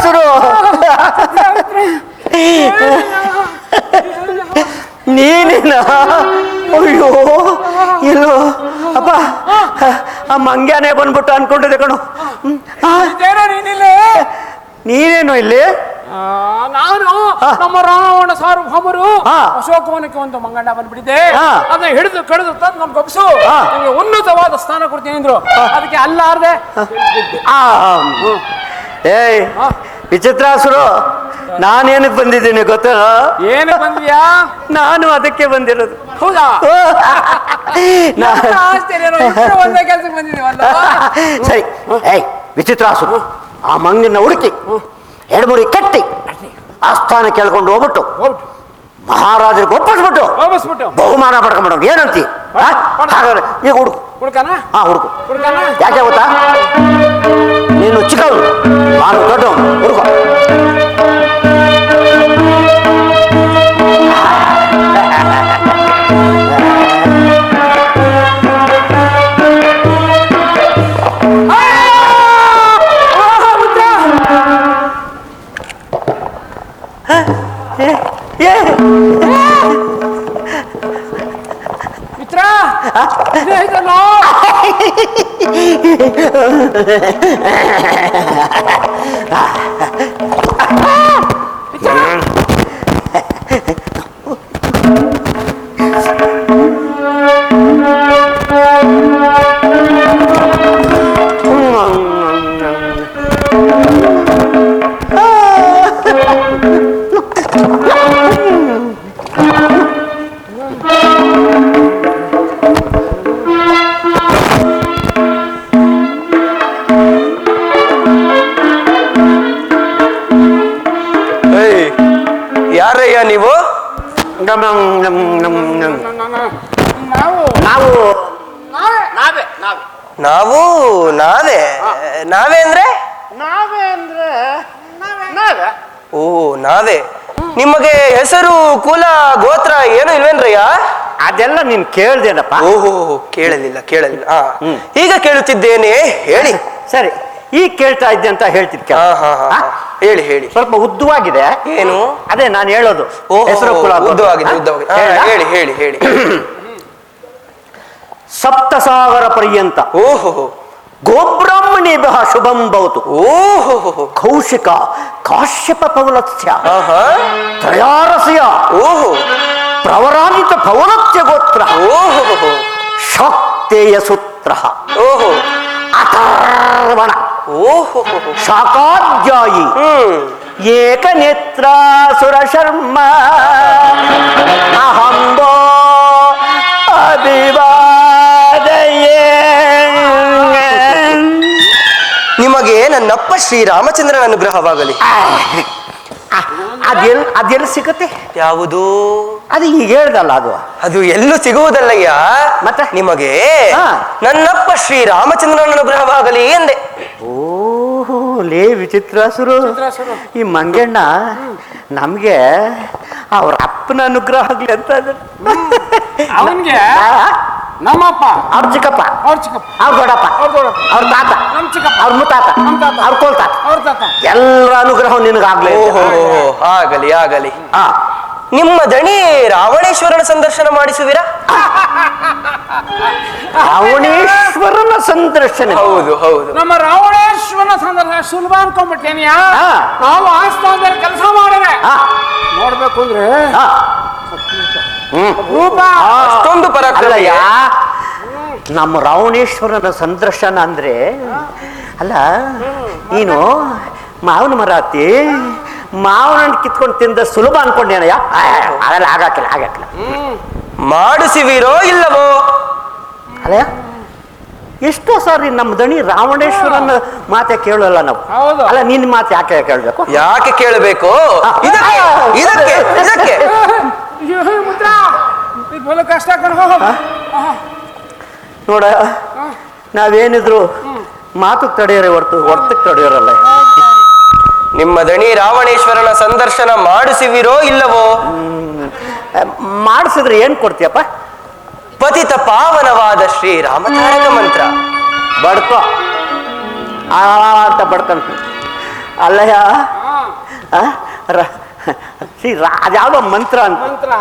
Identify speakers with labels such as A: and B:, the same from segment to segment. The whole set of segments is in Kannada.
A: ವಿಚಿತ್ರಾಸುರು ನೀನೇನ? ಅಯ್ಯೋ ಇಲ್ಲೋ ಅಪ್ಪ, ಆ ಮಂಗ್ಯಾನೇ ಬಂದ್ಬಿಟ್ಟು ಅನ್ಕೊಂಡಿದ್ದೆ ಕಣು. ನೀನೇನು ಇಲ್ಲಿ?
B: ನಾನು ನಮ್ಮ ರಾವಣ ಸಾರ್ವಭೌಮರು ಅಶೋಕವನಕ್ಕೆ ಒಂದು ಮಂಗಣ್ಣ ಬಂದ್ಬಿಟ್ಟಿದ್ದೆ. ಅದನ್ನ ಹಿಡಿದು ಕಡಿದು ತಂದು ನಮ್ ಗಬ್ಸು ನಿಮಗೆ ಉನ್ನತವಾದ ಸ್ಥಾನ ಕೊಡ್ತೀನಿ ಅಂದ್ರು. ಅದಕ್ಕೆ ಅಲ್ಲಾರ್ದೆ
A: ಏಯ್ ವಿಚಿತ್ರಾಸುರು, ನಾನೇನಕ್ಕೆ ಬಂದಿದ್ದೀನಿ ಗೊತ್ತಾ?
B: ಏನಕ್ಕೆ ಬಂದ್ಯಾ?
A: ನಾನು ಅದಕ್ಕೆ ಬಂದಿರೋದು.
B: ಹೌದಾ? ಒಂದೇ ಕೆಲ್ಸಕ್ಕೆ ಬಂದಿದ್ದೀವಲ್ಲ.
A: ಸರಿ, ಏಯ್ ವಿಚಿತ್ರಾಸುರು, ಆ ಮಂಗನ ಹುಡುಕಿ ಎಡಮುರಿ ಕಟ್ಟಿ ಆ ಸ್ಥಾನ ಕೇಳ್ಕೊಂಡು ಹೋಗ್ಬಿಟ್ಟು ಮಹಾರಾಜರಿಗೆ ಒಪ್ಪಿಸ್ಬಿಟ್ಟು ಬಹುಮಾನ ಪಡ್ಕೊಂಡ್ಬಿಡೋದು. ಏನಂತಿ? ಹಾಗಾದ್ರೆ ಈಗ ಹುಡುಕು.
B: ಹುಡುಕನ?
A: ಹಾ ಹುಡುಕು. ಯಾಕೆ ಗೊತ್ತಾ? ನೀನು ಚಿಕ್ಕವನು, ನಾನು ದೊಡ್ಡವನು. ಹುಡುಕ.
B: ಮಿತ್ರ
C: ಯಾರಯ್ಯ ನೀವು? ನಾವೇ ಅಂದ್ರೆ ಓ ನಾವೇ. ನಿಮಗೆ ಹೆಸರು ಕುಲ ಗೋತ್ರ ಏನು ಇಲ್ವೇನ್ರಯ್ಯ?
A: ಅದೆಲ್ಲ ನೀನ್ ಕೇಳ್ದೇನಪ್ಪ?
C: ಓಹೋ ಕೇಳಲಿಲ್ಲ. ಈಗ ಕೇಳುತ್ತಿದ್ದೇನೆ, ಹೇಳಿ.
A: ಸರಿ, ಈಗ ಕೇಳ್ತಾ ಇದ್ದೆ ಅಂತ ಹೇಳ್ತಿದ್ದೆ.
C: ಹೇಳಿ.
A: ಸ್ವಲ್ಪ ಉದ್ದವಾಗಿದೆ.
C: ಏನು?
A: ಅದೇ ನಾನು ಹೇಳೋದು. ಹೆಸರು ಕುಲ
C: ಉದ್ದವಾಗಿದೆ. ಹೇಳಿ.
A: ಸಪ್ತಸಾಗರ ಪರ್ಯಂತ
C: ಓಹೋ
A: ಗೋಬ್ರಾಹ್ಮಣೇಭ್ಯಃ ಶುಭಂ ಭವತು.
C: ಓಹೋ
A: ಕೌಶಿಕ ಕಾಶ್ಯಪ ಪೌಲತ್ಸ್ಯ ತ್ರಯಾರಸ್ಯ
C: ಓಹೋ
A: ಪ್ರವರಾನಿತ ಪೌಲತ್ಯ ಗೋತ್ರ
C: ಓಹೋ
A: ಶಾಕ್ತೇಯ ಸೂತ್ರ
C: ಓಹೋ
A: ಅಥರ್ವಣ
C: ಓಹೋ
A: ಶಾಕಾಧ್ಯಾಯಿ ಏಕನೇತ್ರಾಸುರ ಶರ್ಮ ಅಹಂಬೋ ಅಭಿವಾದಯೇ.
C: ನಿಮಗೆ ನನ್ನಪ್ಪ ಶ್ರೀರಾಮಚಂದ್ರನ ಅನುಗ್ರಹವಾಗಲಿ.
A: ಅದೆಲ್ಲಿ ಸಿಗುತ್ತೆ?
C: ಯಾವುದು?
A: ಅದು ಈಗ ಹೇಳ್ದಲ್ಲ,
C: ಅದು ಎಲ್ಲೂ ಸಿಗುವುದಲ್ಲಯ್ಯ.
A: ಮತ್ತೆ
C: ನಿಮಗೆ ನನ್ನಪ್ಪ ಶ್ರೀರಾಮಚಂದ್ರನ ಅನುಗ್ರಹವಾಗಲಿ ಎಂದೆ.
A: ಓಹೋ ಲೇ ವಿಚಿತ್ರಾಸುರು, ಈ ಮಂಗಣ್ಣ ನಮ್ಗೆ ಅವ್ರ ಅಪ್ಪನ ಅನುಗ್ರಹ ಆಗ್ಲಿ ಅಂತ
B: ಅವನ್ಗೆ ನಮ್ಮಪ್ಪ,
A: ಅವ್ರ ಚಿಕ್ಕಪ್ಪ, ಅವ್ರ ದೊಡ್ಡಪ್ಪ, ಅವ್ರ ತಾತ, ಅವ್ರ ಮುತ್ತಾತ, ಅವ್ರ ಕೋಲ್ತಾತ, ಎಲ್ಲರ ಅನುಗ್ರಹ ನಿನಗಾಗ್ಲಿ.
C: ಆಗಲಿ. ನಿಮ್ಮ ದಣಿ ರಾವಣೇಶ್ವರನ ಸಂದರ್ಶನ ಮಾಡಿಸುವಿರಾ?
A: ರಾವಣೇಶ್ವರನ ಸಂದರ್ಶನ?
C: ಹೌದು.
B: ನಮ್ಮ ರಾವಣೇಶ್ವರನ ಸಂದರ್ಶನ ಸುಲಭ ಅನ್ಕೊಂಡ್ಬಿಟ್ಟೇನಿಯ. ನಾವು ಆ ಸ್ಥಾನದಲ್ಲಿ ಕೆಲಸ ಮಾಡಿದ್ರೆ ನೋಡ್ಬೇಕು ಅಂದ್ರೆ ರೂಪ
C: ಅಷ್ಟೊಂದು ಪರಾಕ್ರಮಯ್ಯ.
A: ನಮ್ಮ ರಾವಣೇಶ್ವರನ ಸಂದರ್ಶನ ಅಂದ್ರೆ ಅಲ್ಲ, ನೀನು ಮಾವನ ಮರ ಹತ್ತಿ ಮಾವನ ಕಿತ್ಕೊಂಡು ತಿಂದ ಸುಲಭ ಅನ್ಕೊಂಡೇನಯ್ಯ? ಅದೆಲ್ಲ ಆಗಕ್ಕಿಲ್ಲ.
C: ಮಾಡಿಸುವಿರೋ ಇಲ್ಲವೋ?
A: ಅಲ್ಲ, ಎಷ್ಟೋ ಸಾರಿ ನಮ್ಮ ದಣಿ ರಾವಣೇಶ್ವರನ ಮಾತೆ ಕೇಳಲ್ಲ ನಾವು. ಅಲ್ಲ, ನಿನ್ನ ಮಾತು ಯಾಕೆ ಕೇಳಬೇಕು?
C: ಯಾಕೆ ಕೇಳಬೇಕು? ಇದಕ್ಕೆ
B: ಕಷ್ಟ
A: ನೋಡ, ನಾವೇನಿದ್ರು ಮಾತು ತಡೆಯೋರೆ ಹೊರ್ತಕ್ಕೆ ತಡೆಯೋರಲ್ಲ.
C: ನಿಮ್ಮ ದಣಿ ರಾವಣೇಶ್ವರನ ಸಂದರ್ಶನ ಮಾಡಿಸುವಿರೋ ಇಲ್ಲವೋ?
A: ಮಾಡಿಸಿದ್ರೆ ಏನ್ ಕೊಡ್ತೀಯಪ್ಪ?
C: ಪತಿತ ಪಾವನವಾದ ಶ್ರೀರಾಮತಾರಕ ಮಂತ್ರ
A: ಬಡ್ಕೋ ಅಂತ ಬಡ್ಕಂತ. ಅಲ್ಲಯ್ಯ, ಅದ್ಯಾವುದೋ ಮಂತ್ರ ಅಂತ
B: ಮಂತ್ರ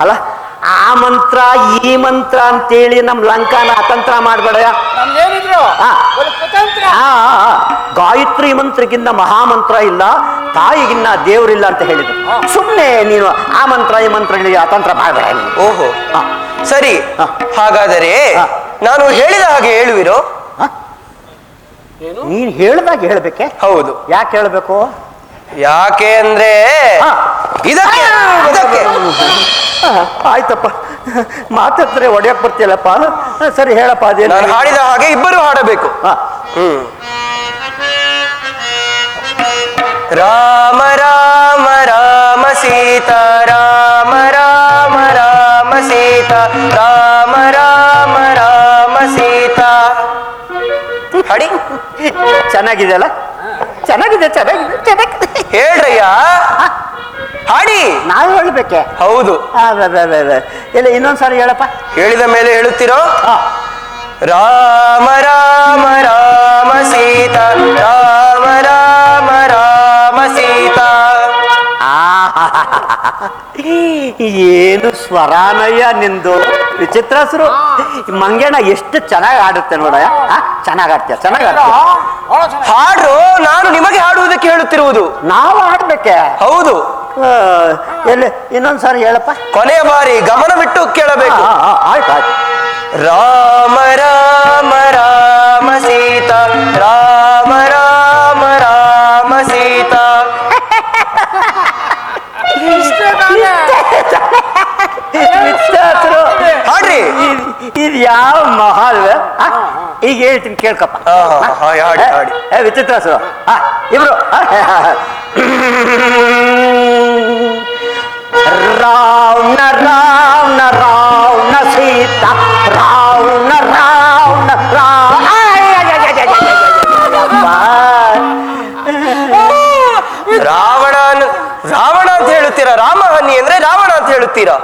A: ಅಲ್ಲ, ಆ ಮಂತ್ರ ಈ ಮಂತ್ರ ಅಂತೇಳಿ ನಮ್ಮ ಲಂಕಾನ ಅತಂತ್ರ ಮಾಡಬೇಡ.
B: ನಮ್ದೇನಿದ್ರು
A: ಹಾ.
B: ಒಂದು ಕುತಂತ್ರ.
A: ಗಾಯತ್ರಿ ಮಂತ್ರಕ್ಕಿಂತ ಮಹಾಮಂತ್ರ ಇಲ್ಲ, ತಾಯಿಗಿನ್ನ ದೇವರಿಲ್ಲ ಅಂತ ಹೇಳಿದ್ರು. ಸುಮ್ಮನೆ ನೀನು ಆ ಮಂತ್ರ ಈ ಮಂತ್ರ ಅತಂತ್ರ ಮಾಡಬೇಡ.
C: ಓಹೋ, ಸರಿ. ಹಾಗಾದರೆ ನಾನು ಹೇಳಿದ ಹಾಗೆ ಹೇಳುವಿರೋ?
A: ನೀನ್ ಹೇಳ್ದಾಗ ಹೇಳ್ಬೇಕೆ?
C: ಹೌದು.
A: ಯಾಕೆ ಹೇಳ್ಬೇಕು?
C: ಯಾಕೆ ಅಂದ್ರೆ ಇದಕ್ಕೆ ಇದಕ್ಕೆ
A: ಆಯ್ತಪ್ಪ, ಮಾತಾಡ್ತಾರೆ ಒಡೆಯಕ್ ಬರ್ತೀಯಲ್ಲಪ್ಪ. ಸರಿ ಹೇಳಪ್ಪ. ಅದೇ
C: ನಾನು ಹಾಡಿದ ಹಾಗೆ ಇಬ್ಬರು ಹಾಡಬೇಕು. ರಾಮ ರಾಮ ರಾಮ ಸೀತಾ, ರಾಮ ರಾಮ ರಾಮ ಸೀತಾ, ರಾಮ ರಾಮ ರಾಮ ಸೀತಾ. ಹಾಡಿ.
A: ಚೆನ್ನಾಗಿದೆ ಅಲ್ಲ? ಚೆನ್ನಾಗಿದೆ ಚೆನ್ನಾಗಿದೆ ಚೆನ್ನಾಗಿದೆ.
C: ಹೇಳ್ರಯ್ಯ, ಹಾಡಿ.
A: ನಾವು ಹೇಳ್ಬೇಕೆ?
C: ಹೌದು.
A: ಇಲ್ಲ, ಇನ್ನೊಂದ್ಸಾರಿ ಹೇಳಪ್ಪ.
C: ಹೇಳಿದ ಮೇಲೆ ಹೇಳುತ್ತೀರೋ? ರಾಮ ರಾಮ ರಾಮ ಸೀತಾ, ರಾಮ ರಾಮ ರಾಮ ಸೀತಾ.
A: ಏನು ಸ್ವರಾನಯ್ಯ ನಿಂದು, ವಿಚಿತ್ರ ಹೆಸರು. ಮಂಗೇಣ ಎಷ್ಟು ಚೆನ್ನಾಗಿ ಆಡುತ್ತೆ ನೋಡಯ್ಯ. ಚೆನ್ನಾಗಿ ಆಡ್ತೀಯ, ಚೆನ್ನಾಗಿ ಆಡ್ತೀಯ.
C: ಹಾಡ್ರು, ನಾನು ನಿಮಗೆ ಹಾಡುವುದಕ್ಕೆ ಹೇಳುತ್ತಿರುವುದು.
A: ನಾವು ಹಾಡ್ಬೇಕೆ?
C: ಹೌದು.
A: ಎಲ್ಲಿ ಇನ್ನೊಂದ್ಸಾರಿ ಹೇಳಪ್ಪ.
C: ಕೊನೆಯ ಬಾರಿ ಗಮನವಿಟ್ಟು ಕೇಳಬೇಕು.
A: ಆಯ್ತು ಆಯ್ತು.
C: ರಾಮ ರಾಮ ರಾಮ ಸೀತಾ, ರಾಮ ರಾಮ ರಾಮ ಸೀತಾ. ಹಾಡ್ರಿ.
A: ಇದು ಯಾವ ಮಹಾಲ್? ಈಗ ಹೇಳ್ತೀನಿ ಕೇಳ್ಕಪ್ಪ.
C: ಹಾಡಿ ಹಾಡಿ.
A: ವಿಚಿತ್ರ ಹೆಸರು. ಇಬ್ರು ರಾವಣ ರಾವಣ ರಾವಣ ಸೀತಾ, ರಾವಣ ರಾವಣ
C: ರಾವಣ ರಾವಣ ಅಂತ ಹೇಳುತ್ತೀರಾ? ರಾಮಹನಿ ಅಂದ್ರೆ ರಾವಣ ಅಂತ ಹೇಳುತ್ತೀರಾ?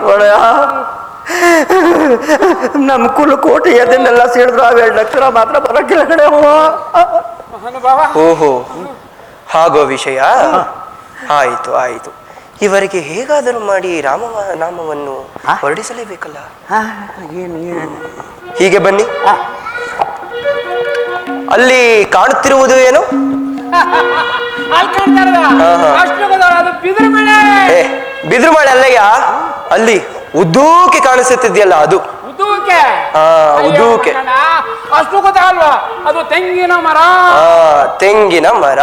A: ನಮ್ ಕುಲಕೋಟಿ ಅದನ್ನೆಲ್ಲ ಸೇರಿದ್ರು ಅವೆರಡು ಅಕ್ಷರ ಮಾತ್ರ ಬರೋಕ್ಕಿಲ್ಲ ಕಡೆ.
C: ಓಹೋ, ಹಾಗೋ ವಿಷಯ. ಆಯ್ತು ಆಯ್ತು. ಇವರಿಗೆ ಹೇಗಾದರೂ ಮಾಡಿ ರಾಮ ನಾಮವನ್ನು ಹೊರಡಿಸಲೇಬೇಕಲ್ಲ. ಹೀಗೆ ಬನ್ನಿ. ಅಲ್ಲಿ ಕಾಣುತ್ತಿರುವುದು ಏನು? ಬಿದಿರು ಮಳೆ ಅಲ್ಲಯ್ಯ, ಅಲ್ಲಿ ಉದ್ದೂಕೆ ಕಾಣಿಸುತ್ತಿದೆಯಲ್ಲ ಅದು. ಉದ್ದೂಕೆ
B: ಅಷ್ಟು ಗೊತ್ತಾಗಲ್ವಾ? ಅದು ತೆಂಗಿನ ಮರ.
C: ತೆಂಗಿನ ಮರ.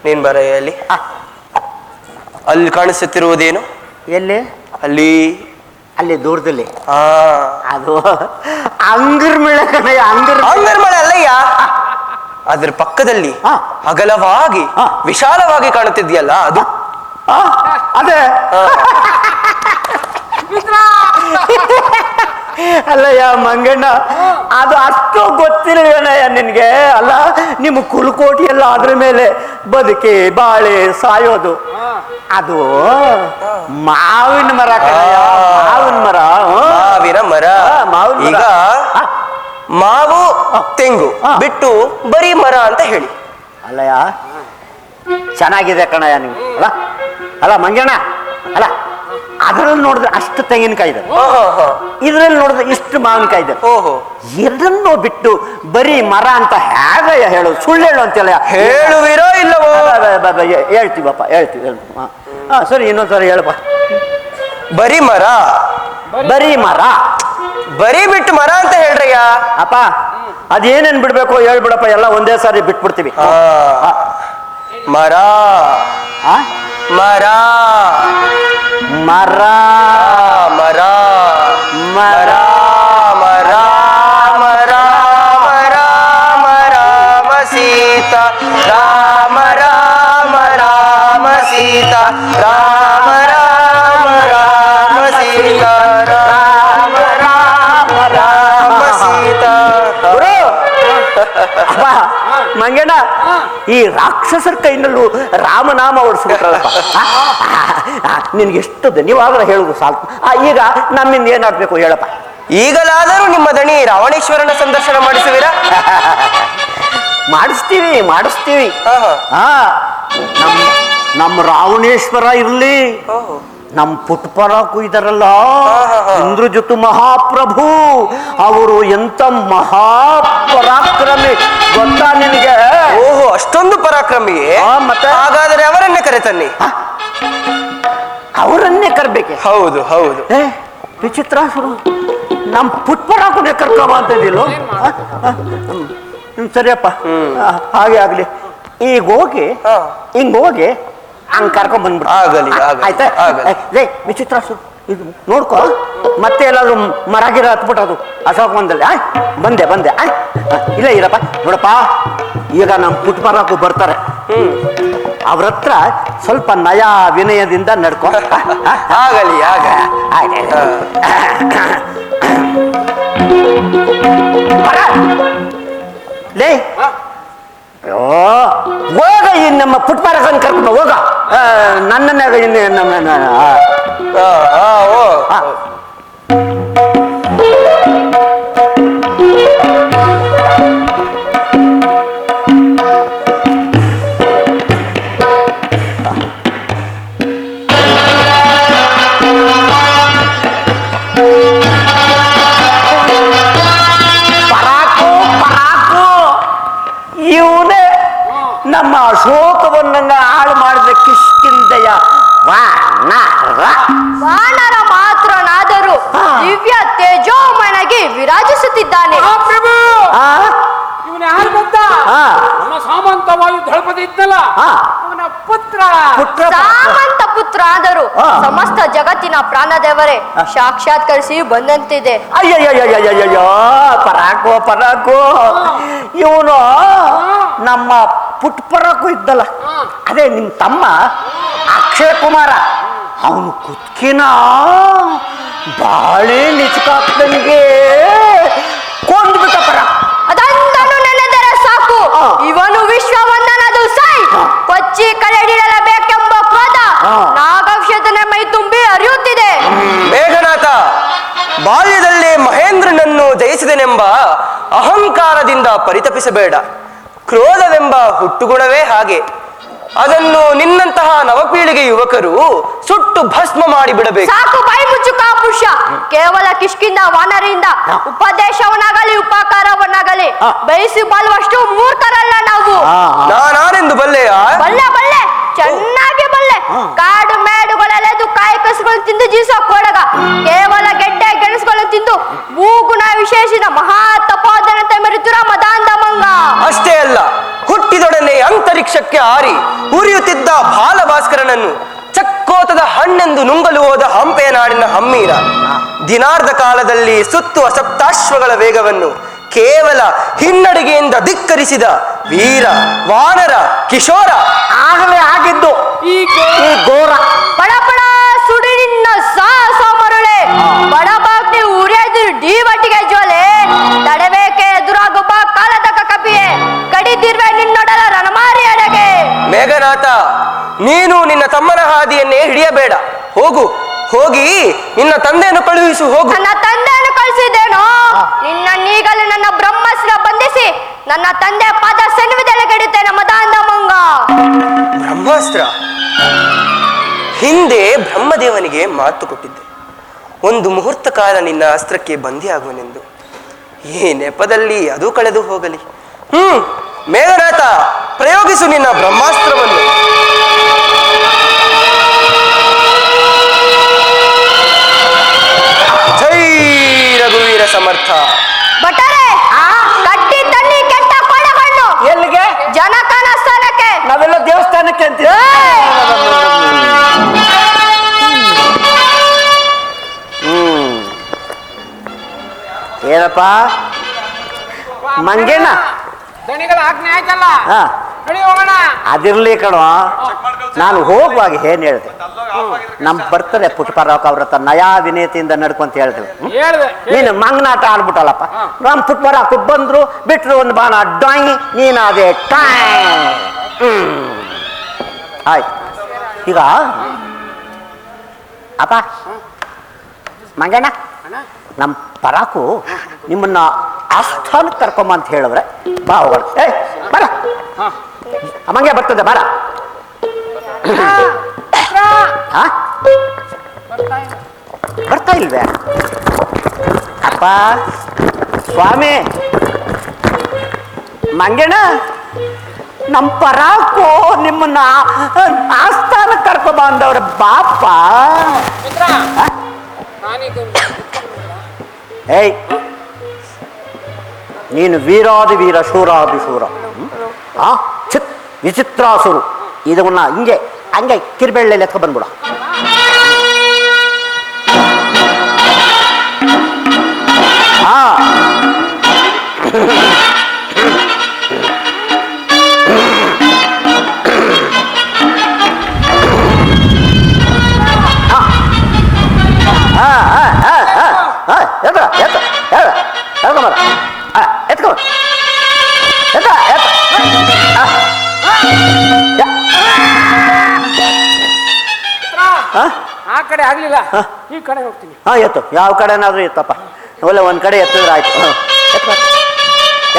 C: ನೀನ್ ಬರ ಅಲ್ಲಿ. ಅಲ್ಲಿ ಕಾಣಿಸುತ್ತಿರುವುದೇನು?
A: ಎಲ್ಲಿ?
C: ಅಲ್ಲಿ
A: ಅಲ್ಲಿ ದೂರದಲ್ಲಿ. ಅದು ಅಂಗರ್ ಮಳೆ ಕಣಯ್ಯ.
C: ಅಂಗರ್ ಮಳೆ ಅಲ್ಲಯ್ಯ, ಅದ್ರ ಪಕ್ಕದಲ್ಲಿ ಅಗಲವಾಗಿ ವಿಶಾಲವಾಗಿ ಕಾಣುತ್ತಿದ್ಯಲ್ಲ ಅದು.
A: ಅದೇ ಅಲ್ಲಯ್ಯ ಮಂಗಣ್ಣ, ಅದು ಅಷ್ಟು ಗೊತ್ತಿಲ್ವೇನಯ್ಯ ನಿನ್ಗೆ? ಅಲ್ಲ, ನಿಮ್ಮ ಕುಲಕೋಟಿ ಎಲ್ಲ ಅದ್ರ ಮೇಲೆ ಬದುಕಿ ಬಾಳೆ ಸಾಯೋದು. ಅದು ಮಾವಿನ ಮರ ಕಣಯ್ಯ, ಮಾವಿನ ಮರ.
C: ಮಾವಿನ ಮರ. ಈಗ ಮಾವು ತೆಂಗು ಬಿಟ್ಟು ಬರೀ ಮರ ಅಂತ ಹೇಳಿ.
A: ಅಲ್ಲಯ್ಯ, ಚೆನ್ನಾಗಿದೆ ಕಣಯ್ಯ ನೀವು. ಅಲ್ಲ ಅಲ್ಲ ಮಂಗಣ್ಣ, ಅಲ್ಲ ಅದ್ರಲ್ಲಿ ನೋಡಿದ್ರೆ ಅಷ್ಟು ತೆಂಗಿನಕಾಯಿ ಇದೆ, ಇದ್ರಲ್ಲಿ ನೋಡಿದ್ರೆ ಇಷ್ಟು ಮಾವಿನಕಾಯಿ ಇದೆ. ಎರಡನ್ನೂ ಬಿಟ್ಟು ಬರೀ ಮರ ಅಂತ ಹೇಗಯ್ಯ ಹೇಳೋದು? ಸುಳ್ಳು ಹೇಳು ಅಂತಲ್ಲ.
C: ಹೇಳುವಿರೋ ಇಲ್ಲವೋ?
A: ಹೇಳ್ತೀವಪ್ಪ, ಹೇಳ್ತೀವಿ. ಸರಿ, ಇನ್ನೊಂದ್ಸರಿ ಹೇಳಪ್ಪ.
C: ಬರೀ ಮರ.
A: ಬರೀ ಮರ.
C: ಬರೀ ಬಿಟ್ಟು ಮರ ಅಂತ ಹೇಳ್ರಯ್ಯ.
A: ಅಪ್ಪ ಅದೇನೇನ್ ಬಿಡ್ಬೇಕು ಹೇಳ್ಬಿಡಪ್ಪ, ಎಲ್ಲ ಒಂದೇ ಸಾರಿ ಬಿಟ್ಬಿಡ್ತೀವಿ.
C: ಮರ ಮರ
A: ಮರ
C: ಮರ ಮರ ಮರ ಮರ ಮರ ಮರ ಸೀತಾ, ರಾಮ ರಾಮ ರಾಮ ಸೀತಾ, ರಾಮ ರಾಮ ರಾಮ ಸೀತಾ, ರಾಮ ರಾಮ ರಾಮ ಸೀತಾ.
A: ಮಂಗಣ್ಣ, ಈ ರಾಕ್ಷಸರ ಕೈನಲ್ಲೂ ರಾಮನಾಮ ಓಡಿಸ್ಬಿಟ್ರಲ್ಲಪ್ಪ. ನಿನ್ಗೆ ಎಷ್ಟು ಧನ್ಯವಾದ ಹೇಳುದು ಸಾಕು. ಈಗ ನಮ್ಮಿಂದ ಏನಾಗ್ಬೇಕು ಹೇಳಪ್ಪ?
C: ಈಗಲಾದರೂ ನಿಮ್ಮ ದಣಿ ರಾವಣೇಶ್ವರನ ಸಂದರ್ಶನ ಮಾಡಿಸುವಿರಾ?
A: ಮಾಡಿಸ್ತೀವಿ. ನಮ್ಮ ರಾವಣೇಶ್ವರ ಇರ್ಲಿ, ನಮ್ಮ ಪುಟ್ಪರಾಕು ಇದಾರಲ್ಲ ಇಂದ್ರಜಿತು ಮಹಾಪ್ರಭು, ಅವರು ಎಂತ ಮಹಾಪರಾಕ್ರಮಿ ಗೊತ್ತಾ ನಿನಗೆ?
C: ಓಹೋ, ಅಷ್ಟೊಂದು ಪರಾಕ್ರಮಿ.
A: ಮತ್ತೆ
C: ಹಾಗಾದರೆ ಅವರನ್ನೇ ಕರೆತನ್ನಿ.
A: ಅವರನ್ನೇ ಕರ್ಬೇಕೆ?
C: ಹೌದು ಹೌದು.
A: ವಿಚಿತ್ರ, ನಮ್ಮ ಪುಟ್ಪರಾಕುನೇ ಕರ್ಕೊ ಅಂತಿದ್ದಿಲ್ಲೋ? ಸರಿಯಪ್ಪ, ಹಾಗೆ ಆಗ್ಲಿ. ಈಗ ಹೋಗಿ ಹಂಗ್ ಕರ್ಕೊಂಡ್ ಬಂದ್ಬಿಡು.
C: ಆಗಲಿ
A: ಆಯ್ತಾ? ವಿಚಿತ್ರ ಇದು ನೋಡ್ಕೊ, ಮತ್ತೆ ಎಲ್ಲಾದ್ರೂ ಮರಗಿರ ಹತ್ಬಿಟ್ಟದು ಅಶೋಕವನದಲ್ಲಿ. ಬಂದೆ ಇಲ್ಲ ಇರಪ್ಪ. ನೋಡಪ್ಪ, ಈಗ ನಮ್ಮ ಪುಟ್ಪರಾಕು ಬರ್ತಾರೆ, ಅವ್ರ ಹತ್ರ ಸ್ವಲ್ಪ ನಯ ವಿನಯದಿಂದ ನಡ್ಕೊ.
C: ಆಗಲಿ
A: ಲೇ, ಹೋಗ ಈ ನಮ್ಮ ಪುಟ್ಪರಾಕನ್ ಕರ್ಕೊಂಡು ಹೋಗ. ನನ್ನನ್ನೇ ಇವನೇ ನಮ್ಮ ಅಶೋಕವನ್ನ ಹಾಳು ಮಾಡಿದ ಕಿಷ್ಕಿಂದೆಯ
D: ವಾನರ ಮಾತ್ರನಾದರೂ ದಿವ್ಯ ತೇಜೋಮಯನಾಗಿ ವಿರಾಜಿಸುತ್ತಿದ್ದಾನೆ.
B: ಇವನು ಯಾರು ಗೊತ್ತಾ? ನಮ್ಮ ಸಾಮಂತವಾಯು ದಳಪತಿ ಇದ್ದಲ್ಲ, ಅವನ ಪುತ್ರ.
D: ಸಾಮಂತ ಪುತ್ರ ಆದರೂ ಸಮಸ್ತ ಜಗತ್ತಿನ ಪ್ರಾಣದೇವರೇ ಸಾಕ್ಷಾತ್ಕರಿಸಿ ಬಂದಂತಿದೆ.
A: ಅಯ್ಯಯ್ಯಯ್ಯಯ್ಯಯ್ಯೋ, ಪರಾಕು ಇವನು ನಮ್ಮ ಪುಟ್ಪರಾಕು ಇದ್ದಲ್ಲ, ಅದೇ ನಿಮ್ ತಮ್ಮ ಅಕ್ಷಯ್ ಕುಮಾರ, ಅವನು ಕುತ್ಕಿನ ಬಾಳೆ ನಿಚಕಾಪ್ತನಿಗೆ ಕೊಂದ್ಬಿಟ್ಟ.
D: ಅದಂತನು ನೆನೆದರೆ ಸಾಕು, ಇವನು ವಿಶ್ವವಂದನದು ಸೈ ಕೊಚ್ಚಿ ಕಳೆಡಿಡಲೇಬೇಕೆಂಬ ಕ್ರೋಧ ನಾಗಕ್ಷೇತ್ರನ ಮೈ ತುಂಬಿ ಹರಿಯುತ್ತಿದೆ.
C: ಮೇಘನಾಥ, ಬಾಲ್ಯದಲ್ಲೇ ಮಹೇಂದ್ರನನ್ನು ಜಯಿಸಿದನೆಂಬ ಅಹಂಕಾರದಿಂದ ಪರಿತಪಿಸಬೇಡ. ಕ್ರೋಧವೆಂಬ ಹುಟ್ಟುಗುಣವೇ ಹಾಗೆ. ಅದನ್ನು ನಿನ್ನಂತಹ ನವಪೀಳಿಗೆ ಯುವಕರು ಸುಟ್ಟು ಭಸ್ಮ ಮಾಡಿಬಿಡಬೇಕು.
D: ಸಾಕು, ಬಾಯಿ ಮುಚ್ಚು ಕಾಪುರುಷ. ಕೇವಲ ಕಿಷ್ಕಿಂದ ವಾನರಿಂದ ಉಪದೇಶವನ್ನಾಗಲಿ ಉಪಕಾರವನ್ನಾಗಲಿ ಬಯಸಿ ಬಾಳುವಷ್ಟು ಮೂರ್ಖರಲ್ಲ ನಾವು.
C: ನಾನೆಂದು ಬಲ್ಲೆಯ?
D: ಬಲ್ಲೆ ಚೆನ್ನಾಗಿ ಬಲ್ಲೆ. ಕಾಡು ಮೇಡುಗಳೆಳೆದು ಕಾಯಿ ಕಸುಗಳನ್ನು ತಿಂದು ಜೀವಿಸೋ ಕೊಡಗ ಕೇವಲ ಗೆಡ್ಡೆ ಗೆಣಸುಗಳನ್ನು ತಿಂದು ಭೂಗುಣ ವಿಶೇಷಿನ ಮಹಾ ತಪೋಧನತೆ ಮೆರೆತಿರೋ ಮದಾಂಧ ಮಂಗ.
C: ಅಷ್ಟೇ ಅಲ್ಲ, ಹುಟ್ಟಿದೊಡನೆ ಅಂತರಿಕ್ಷಕ್ಕೆ ಹಾರಿ ಉರಿಯುತ್ತಿದ್ದ ಬಾಲಭಾಸ್ಕರನನ್ನು ಚಕ್ಕೋತದ ಹಣ್ಣೆಂದು ನುಂಗಲು ಹೋದ ಹಂಪೆಯ ನಾಡಿನ ಹಮ್ಮೀರ ದಿನಾರ್ಧ ಕಾಲದಲ್ಲಿ ಸುತ್ತುವ ಸಪ್ತಾಶ್ವಗಳ ವೇಗವನ್ನು ಕೇವಲ ಹಿನ್ನಡಿಗೆಯಿಂದ ಧಿಕ್ಕರಿಸಿದ ವೀರ ವಾನರ ಕಿಶೋರ
A: ಆಗಲೇ ಆಗಿದ್ದು ಈ ಘೋರ.
D: ಪಡಪಡ ಸುಡಿ ನಿನ್ನ ಸಾಹಸ ಮರುಳೆ, ಬಡಬಾಗ್ನಿ ಉರಿಯದು ಡಿವಟಿಗೆ ಜ್ವಾಲೆ, ತಡಬೇಕೆ ಎದುರಾಗುಬ್ಬ ಕಾಲದಕ ಕಪಿಯೇ, ಕಡಿದಿರ್ವೆ ನಿನ್ನೊಡಲ ರಣಮಾರಿ ಅಡಗೆ.
C: ಮೇಘನಾಥ, ನೀನು ನಿನ್ನ ತಮ್ಮನ ಹಾದಿಯನ್ನೇ ಹಿಡಿಯಬೇಡ. ಹೋಗಿ ನಿನ್ನ ತಂದೆಯನ್ನು ಕಳುಹಿಸು. ಹೋಗು.
D: ನನ್ನ ತಂದೆಯನ್ನು ಕಳಿಸಿದ್ದೇನೋ? ನಿನ್ನನ್ನೀಗಲೇ ನನ್ನ ಬ್ರಹ್ಮಾಸ್ತ್ರ ಬಂಧಿಸಿ ನನ್ನ ತಂದೆ ಪಾದ ಸನ್ನಿಧಿಯಲ್ಲಿಡುತ್ತೇನೆ ಮದಾಂಧ ಮಂಗ.
C: ಬ್ರಹ್ಮಾಸ್ತ್ರ? ಹಿಂದೆ ಬ್ರಹ್ಮದೇವನಿಗೆ ಮಾತು ಕೊಟ್ಟಿದ್ದೆ, ಒಂದು ಮುಹೂರ್ತ ಕಾಲ ನಿನ್ನ ಅಸ್ತ್ರಕ್ಕೆ ಬಂದಿಯಾಗುವನೆಂದು. ಈ ನೆಪದಲ್ಲಿ ಅದು ಕಳೆದು ಹೋಗಲಿ. ಮೇಘನಾಥ, ಪ್ರಯೋಗಿಸು ನಿನ್ನ ಬ್ರಹ್ಮಾಸ್ತ್ರವನ್ನು. ಜೈ ರಘುವೀರ ಸಮರ್ಥ.
D: ಬಟರೆ, ಕಟ್ಟಿ ತನ್ನಿ ಕೆಟ್ಟ ಕೊಳಗಣ್ಣು.
A: ಎಲ್ಲಿಗೆ?
D: ಜನಕನ ಸ್ಥಾನಕ್ಕೆ.
A: ನಾವೆಲ್ಲ ದೇವಸ್ಥಾನಕ್ಕೆ ಅಂತ. ಏನಪ್ಪ ಮಂಗೇನ,
B: ದಣಿಗಳ ಆಜ್ಞೆ ಆಯ್ತಲ್ಲ,
A: ಹಾ
B: ನಡಿ ಹೋಗೋಣ.
A: ಅದಿರ್ಲಿ ಕಣೋ, ನಾನು ಹೋಗುವಾಗ ಏನ್ ಹೇಳಿದೆ? ನಮ್ ಬರ್ತದೆ ಪುಟ್ಪರಾಕ್ ಅವ್ರ ಹತ್ರ ನಯಾ ವಿನಯತೆಯಿಂದ ನಡ್ಕೊಂತ ಹೇಳಿದ್ರು. ನೀನು ಮಂಗನಾಟ ಆಡ್ಬಿಟ್ಟಲ್ಲಪ್ಪ. ನಮ್ ಪುಟ್ಪರಾಕ್ ಬಂದ್ರು ಬಿಟ್ರು ಒಂದು ಬಾಣ ಡಾಯಿ, ನೀನು ಅದೇ ಟಾಯ್. ಆಯ್ತು. ಈಗ ಅಪ್ಪ ಮಂಗಣ್ಣ, ನಮ್ಮ ಪರಾಕು ನಿಮ್ಮನ್ನ ಆಸ್ಥಾನಕ್ಕೆ ಕರ್ಕೊಂಬ ಅಂತ ಹೇಳಿದ್ರೆ ಬಾ ಹೋಗೋಣ. ಬರ ಮಂಗೆ ಬರ್ತದೆ, ಬರ. ಆ? ಬರ್ತಾ ಇಲ್ವೇ ಅಪ್ಪ ಸ್ವಾಮಿ ಮಂಗಣ್ಣ ನಮ್ಮ ಪರಾಕು ನಿಮ್ಮನ್ನ ಆಸ್ಥಾನ ಕರ್ಕೊ ಬಂದವ್ರ ಬಾಪ ಏಯ್ ನೀನು ವೀರಾದಿ ವೀರ ಶೂರಾದಿ ಶೂರ ವಿಚಿತ್ರಾಸುರು ಇದನ್ನ ಹಿಂಗೆ ಹಂಗೆ ಕಿರ್ಬೆಳ್ಳೆಲ್ಲಿ ಎತ್ಕೊ ಬಂದ್ಬಿಡ
B: ಆ ಕಡೆ ಆಗ್ಲಿಲ್ಲ ಈ ಕಡೆ ಹೋಗ್ತೀನಿ.
A: ಎತ್ತು ಯಾವ ಕಡೆನಾದ್ರೂ ಎತ್ತಪ್ಪ ಒಳ್ಳೆ ಒಂದ್ ಕಡೆ ಎತ್ತಿದ್ರೆ ಆಯ್ತು.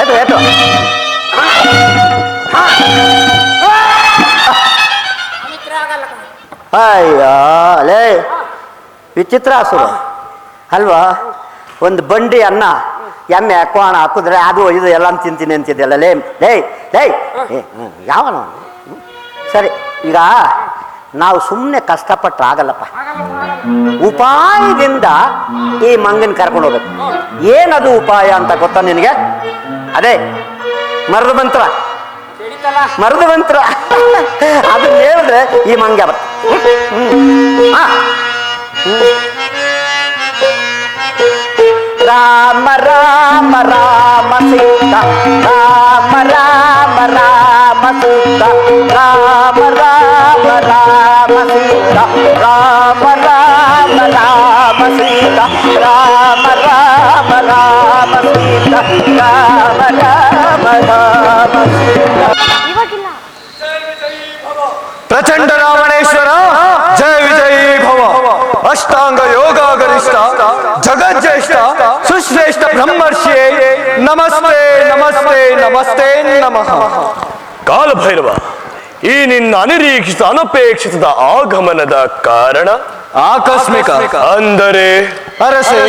A: ಎತ್ತು ಎತ್ತು ಅಯ್ಯೋ ಅಲೇ ವಿಚಿತ್ರಾಸುರು ಅಲ್ವಾ? ಒಂದು ಬಂಡಿ ಅನ್ನ ಎಮ್ಮೆ ಕೋಣ ಹಾಕಿದ್ರೆ ಅದು ಇದು ಎಲ್ಲ ತಿಂತೀನಿ ಅಂತಿದ್ದೆಲ್ಲ ಲೇ ಲೇ ಲೇ ಯಾವನು? ಸರಿ, ಈಗ ನಾವು ಸುಮ್ಮನೆ ಕಷ್ಟಪಟ್ಟರೆ ಆಗಲ್ಲಪ್ಪ. ಉಪಾಯದಿಂದ ಈ ಮಂಗನ ಕರ್ಕೊಂಡು ಹೋಗ್ಬೇಕು. ಏನದು ಉಪಾಯ ಅಂತ ಗೊತ್ತಾ ನಿನಗೆ? ಅದೇ ಮರದ ಮಂತ್ರ. ಮರದ ಮಂತ್ರ ಅದನ್ನ ಹೇಳಿದ್ರೆ ಈ ಮಂಗ ರಾಮ ರಾಮ ರಾಮ ಸೀತಾ ರಾಮ ರಾಮ ರಾಮ ಸೀತಾ ರಾಮ ರಾಮ ರಾಮ ಸೀತಾ ರಾಮ ರಾಮ ರಾಮ ಸೀತಾ ರಾಮ ರಾಮ ರಾಮ ಸೀತಾ ರಾಮ ರಾಮ ರಾಮ ಸೀತಾ.
D: ಇವಾಗಿಲ್ಲ.
E: ಪ್ರಚಂಡ ರಾವಣೇಶ್ವರ ಜಯ ವಿಜಯೀ ಭವ. ಅಷ್ಟಾಂಗ ಯೋಗ ಗರಿಷ್ಠ ಜಗಜ್ಯೇಷ್ಠ ಸುಶ್ರೇಷ್ಠ ಬ್ರಹ್ಮರ್ಷಿಯೇ ನಮಸ್ತೆ ನಮಸ್ತೆ ನಮಸ್ತೆ ನಮಃ.
F: ಕಾಲಭೈರವ, ಈ ನಿನ್ನ ಅನಿರೀಕ್ಷಿತ ಅನಪೇಕ್ಷಿತದ ಆಗಮನದ ಕಾರಣ
E: ಆಕಸ್ಮಿಕ
F: ಅಂದರೆ
E: ಅರಸೆ,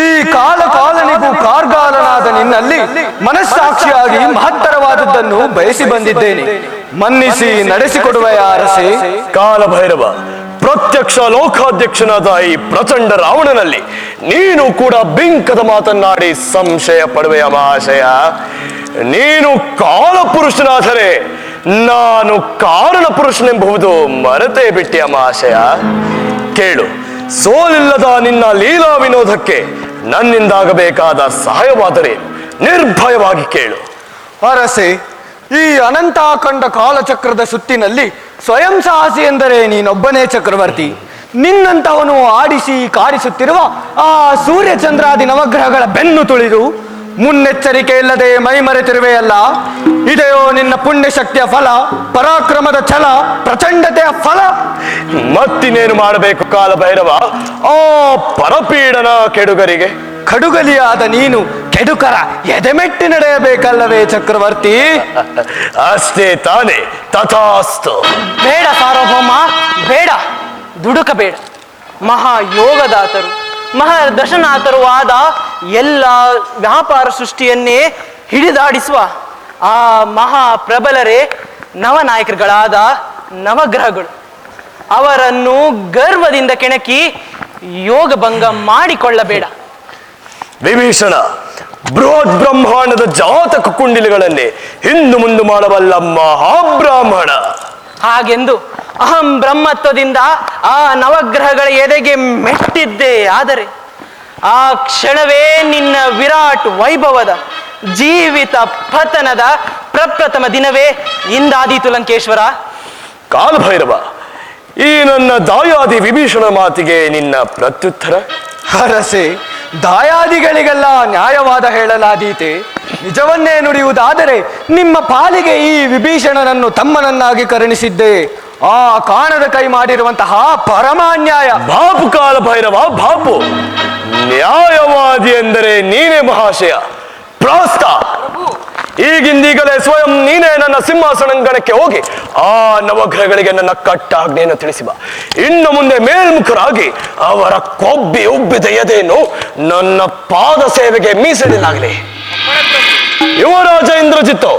E: ಈ ಕಾಲನಿಗೂ ಕಾರ್ಗಾಲನಾದ ನಿನ್ನಲ್ಲಿ ಮನಸ್ಸಾಕ್ಷಿಯಾಗಿ ಮಹತ್ತರವಾದದ್ದನ್ನು ಬಯಸಿ ಬಂದಿದ್ದೇನೆ. ಮನ್ನಿಸಿ ನಡೆಸಿಕೊಡುವೆಯ ಅರಸೆ?
F: ಕಾಲಭೈರವ, ಪ್ರತ್ಯಕ್ಷ ಲೋಕಾಧ್ಯಕ್ಷನಾದ ಈ ಪ್ರಚಂಡ ರಾವಣನಲ್ಲಿ ನೀನು ಕೂಡ ಬಿಂಕದ ಮಾತನ್ನಾಡಿ ಸಂಶಯ ಪಡುವೆಯ ಮಹಾಶಯ. ನೀನು ಕಾಲಪುರುಷನಾದರೆ ನಾನು ಕಾರಣ ಪುರುಷನೆಂಬುದು ಮರೆತೇ ಬಿಟ್ಟಿಯ ಮಹಾಶಯ. ಕೇಳು, ಸೋಲಿಲ್ಲದ ನಿನ್ನ ಲೀಲಾ ವಿನೋದಕ್ಕೆ ನನ್ನಿಂದಾಗಬೇಕಾದ ಸಹಾಯವಾದರೆ ನಿರ್ಭಯವಾಗಿ ಕೇಳು.
E: ಅರಸೆ, ಈ ಅನಂತಾಖಂಡ ಕಾಲಚಕ್ರದ ಸುತ್ತಿನಲ್ಲಿ ಸ್ವಯಂ ಸಾಹಸಿ ಎಂದರೆ ನೀನೊಬ್ಬನೇ ಚಕ್ರವರ್ತಿ. ನಿನ್ನಂತವನು ಆಡಿಸಿ ಕಾಡಿಸುತ್ತಿರುವ ಆ ಸೂರ್ಯಚಂದ್ರಾದಿ ನವಗ್ರಹಗಳ ಬೆನ್ನು ತುಳಿದು ಮುನ್ನೆಚ್ಚರಿಕೆ ಇಲ್ಲದೆ ಮೈಮರೆತಿರುವೆಯಲ್ಲ. ಇದೆಯೋ ನಿನ್ನ ಪುಣ್ಯ ಶಕ್ತಿಯ ಫಲ, ಪರಾಕ್ರಮದ ಛಲ, ಪ್ರಚಂಡತೆಯ ಫಲ?
F: ಮತ್ತಿನ್ನೇನು ಮಾಡಬೇಕು ಕಾಲಭೈರವ ಆ ಪರಪೀಡನ ಕೆಡುಗರಿಗೆ?
E: ಕಡುಗಲಿಯಾದ ನೀನು ಕೆಡುಕರ ಎದೆಮೆಟ್ಟಿ ನಡೆಯಬೇಕಲ್ಲವೇ ಚಕ್ರವರ್ತಿ?
F: ಅಷ್ಟೇ ತಾನೆ. ತಥಾಸ್ತು.
C: ಬೇಡ ಸಾರ್ವಭೌಮ, ಬೇಡ, ದುಡುಕಬೇಡ. ಮಹಾಯೋಗದಾತರು ಮಹಾದರ್ಶನಾತರು ಆದ ಎಲ್ಲ ವ್ಯಾಪಾರ ಸೃಷ್ಟಿಯನ್ನೇ ಹಿಡಿದಾಡಿಸುವ ಆ ಮಹಾಪ್ರಬಲರೇ ನವನಾಯಕರುಗಳಾದ ನವಗ್ರಹಗಳು. ಅವರನ್ನು ಗರ್ವದಿಂದ ಕೆಣಕಿ ಯೋಗಭಂಗ ಮಾಡಿಕೊಳ್ಳಬೇಡ.
F: ವಿಭೀಷಣ, ಬೃಹತ್ ಬ್ರಹ್ಮಾಂಡದ ಜಾತಕ ಕುಂಡಲಿಗಳನ್ನೇ ಹಿಂದು ಮುಂದು ಮಾಡಬಲ್ಲ ಮಹಾಬ್ರಾಹ್ಮಣ.
C: ಹಾಗೆಂದು ಅಹಂ ಬ್ರಹ್ಮತ್ವದಿಂದ ಆ ನವಗ್ರಹಗಳ ಎದೆಗೆ ಮೆಟ್ಟಿದ್ದೆ. ಆದರೆ ಆ ಕ್ಷಣವೇ ನಿನ್ನ ವಿರಾಟ್ ವೈಭವದ ಜೀವಿತ ಪತನದ ಪ್ರಪ್ರಥಮ ದಿನವೇ ಇಂದಾದೀತು ಲಂಕೇಶ್ವರ.
F: ಕಾಲಭೈರವ, ಈ ನನ್ನ ದಾಯಾದಿ ವಿಭೀಷಣ ಮಾತಿಗೆ ನಿನ್ನ ಪ್ರತ್ಯುತ್ತರ?
E: ಅರಸೆ, ದಾಯಾದಿಗಳಿಗೆಲ್ಲ ನ್ಯಾಯವಾದ ಹೇಳಲಾದೀತೆ. ನಿಜವನ್ನೇ ನುಡಿಯುವುದಾದರೆ ನಿಮ್ಮ ಪಾಲಿಗೆ ಈ ವಿಭೀಷಣನನ್ನು ತಮ್ಮನನ್ನಾಗಿ ಕರುಣಿಸಿದ್ದೆ. ಆ ಕಾಣದ ಕೈ ಮಾಡಿರುವಂತಹ ಪರಮಾನ್ಯಾಯ.
F: ಬಾಪು ಕಾಲಭೈರವ, ಬಾಪು. ನ್ಯಾಯವಾದಿ ಎಂದರೆ ನೀನೇ ಮಹಾಶಯ. ಪ್ರಾಸ್ತ, ಈಗಿಂದೀಗಲೇ ಸ್ವಯಂ ನೀನೇ ನನ್ನ ಸಿಂಹಾಸನಾಂಗಣಕ್ಕೆ ಹೋಗಿ ಆ ನವಗ್ರಹಗಳಿಗೆ ನನ್ನ ಕಟ್ಟಾಜ್ಞೆಯನ್ನು ತಿಳಿಸಿ ಬಾ. ಇನ್ನು ಮುಂದೆ ಮೇಲ್ಮುಖರಾಗಿ ಅವರ ಕೊಬ್ಬಿ ಉಬ್ಬಿದ ಎದೆಯನ್ನು ನನ್ನ ಪಾದ ಸೇವೆಗೆ ಮೀಸಲಿಡಲಾಗಲಿ. ಯುವರಾಜ ಇಂದ್ರಜಿತ್ತು,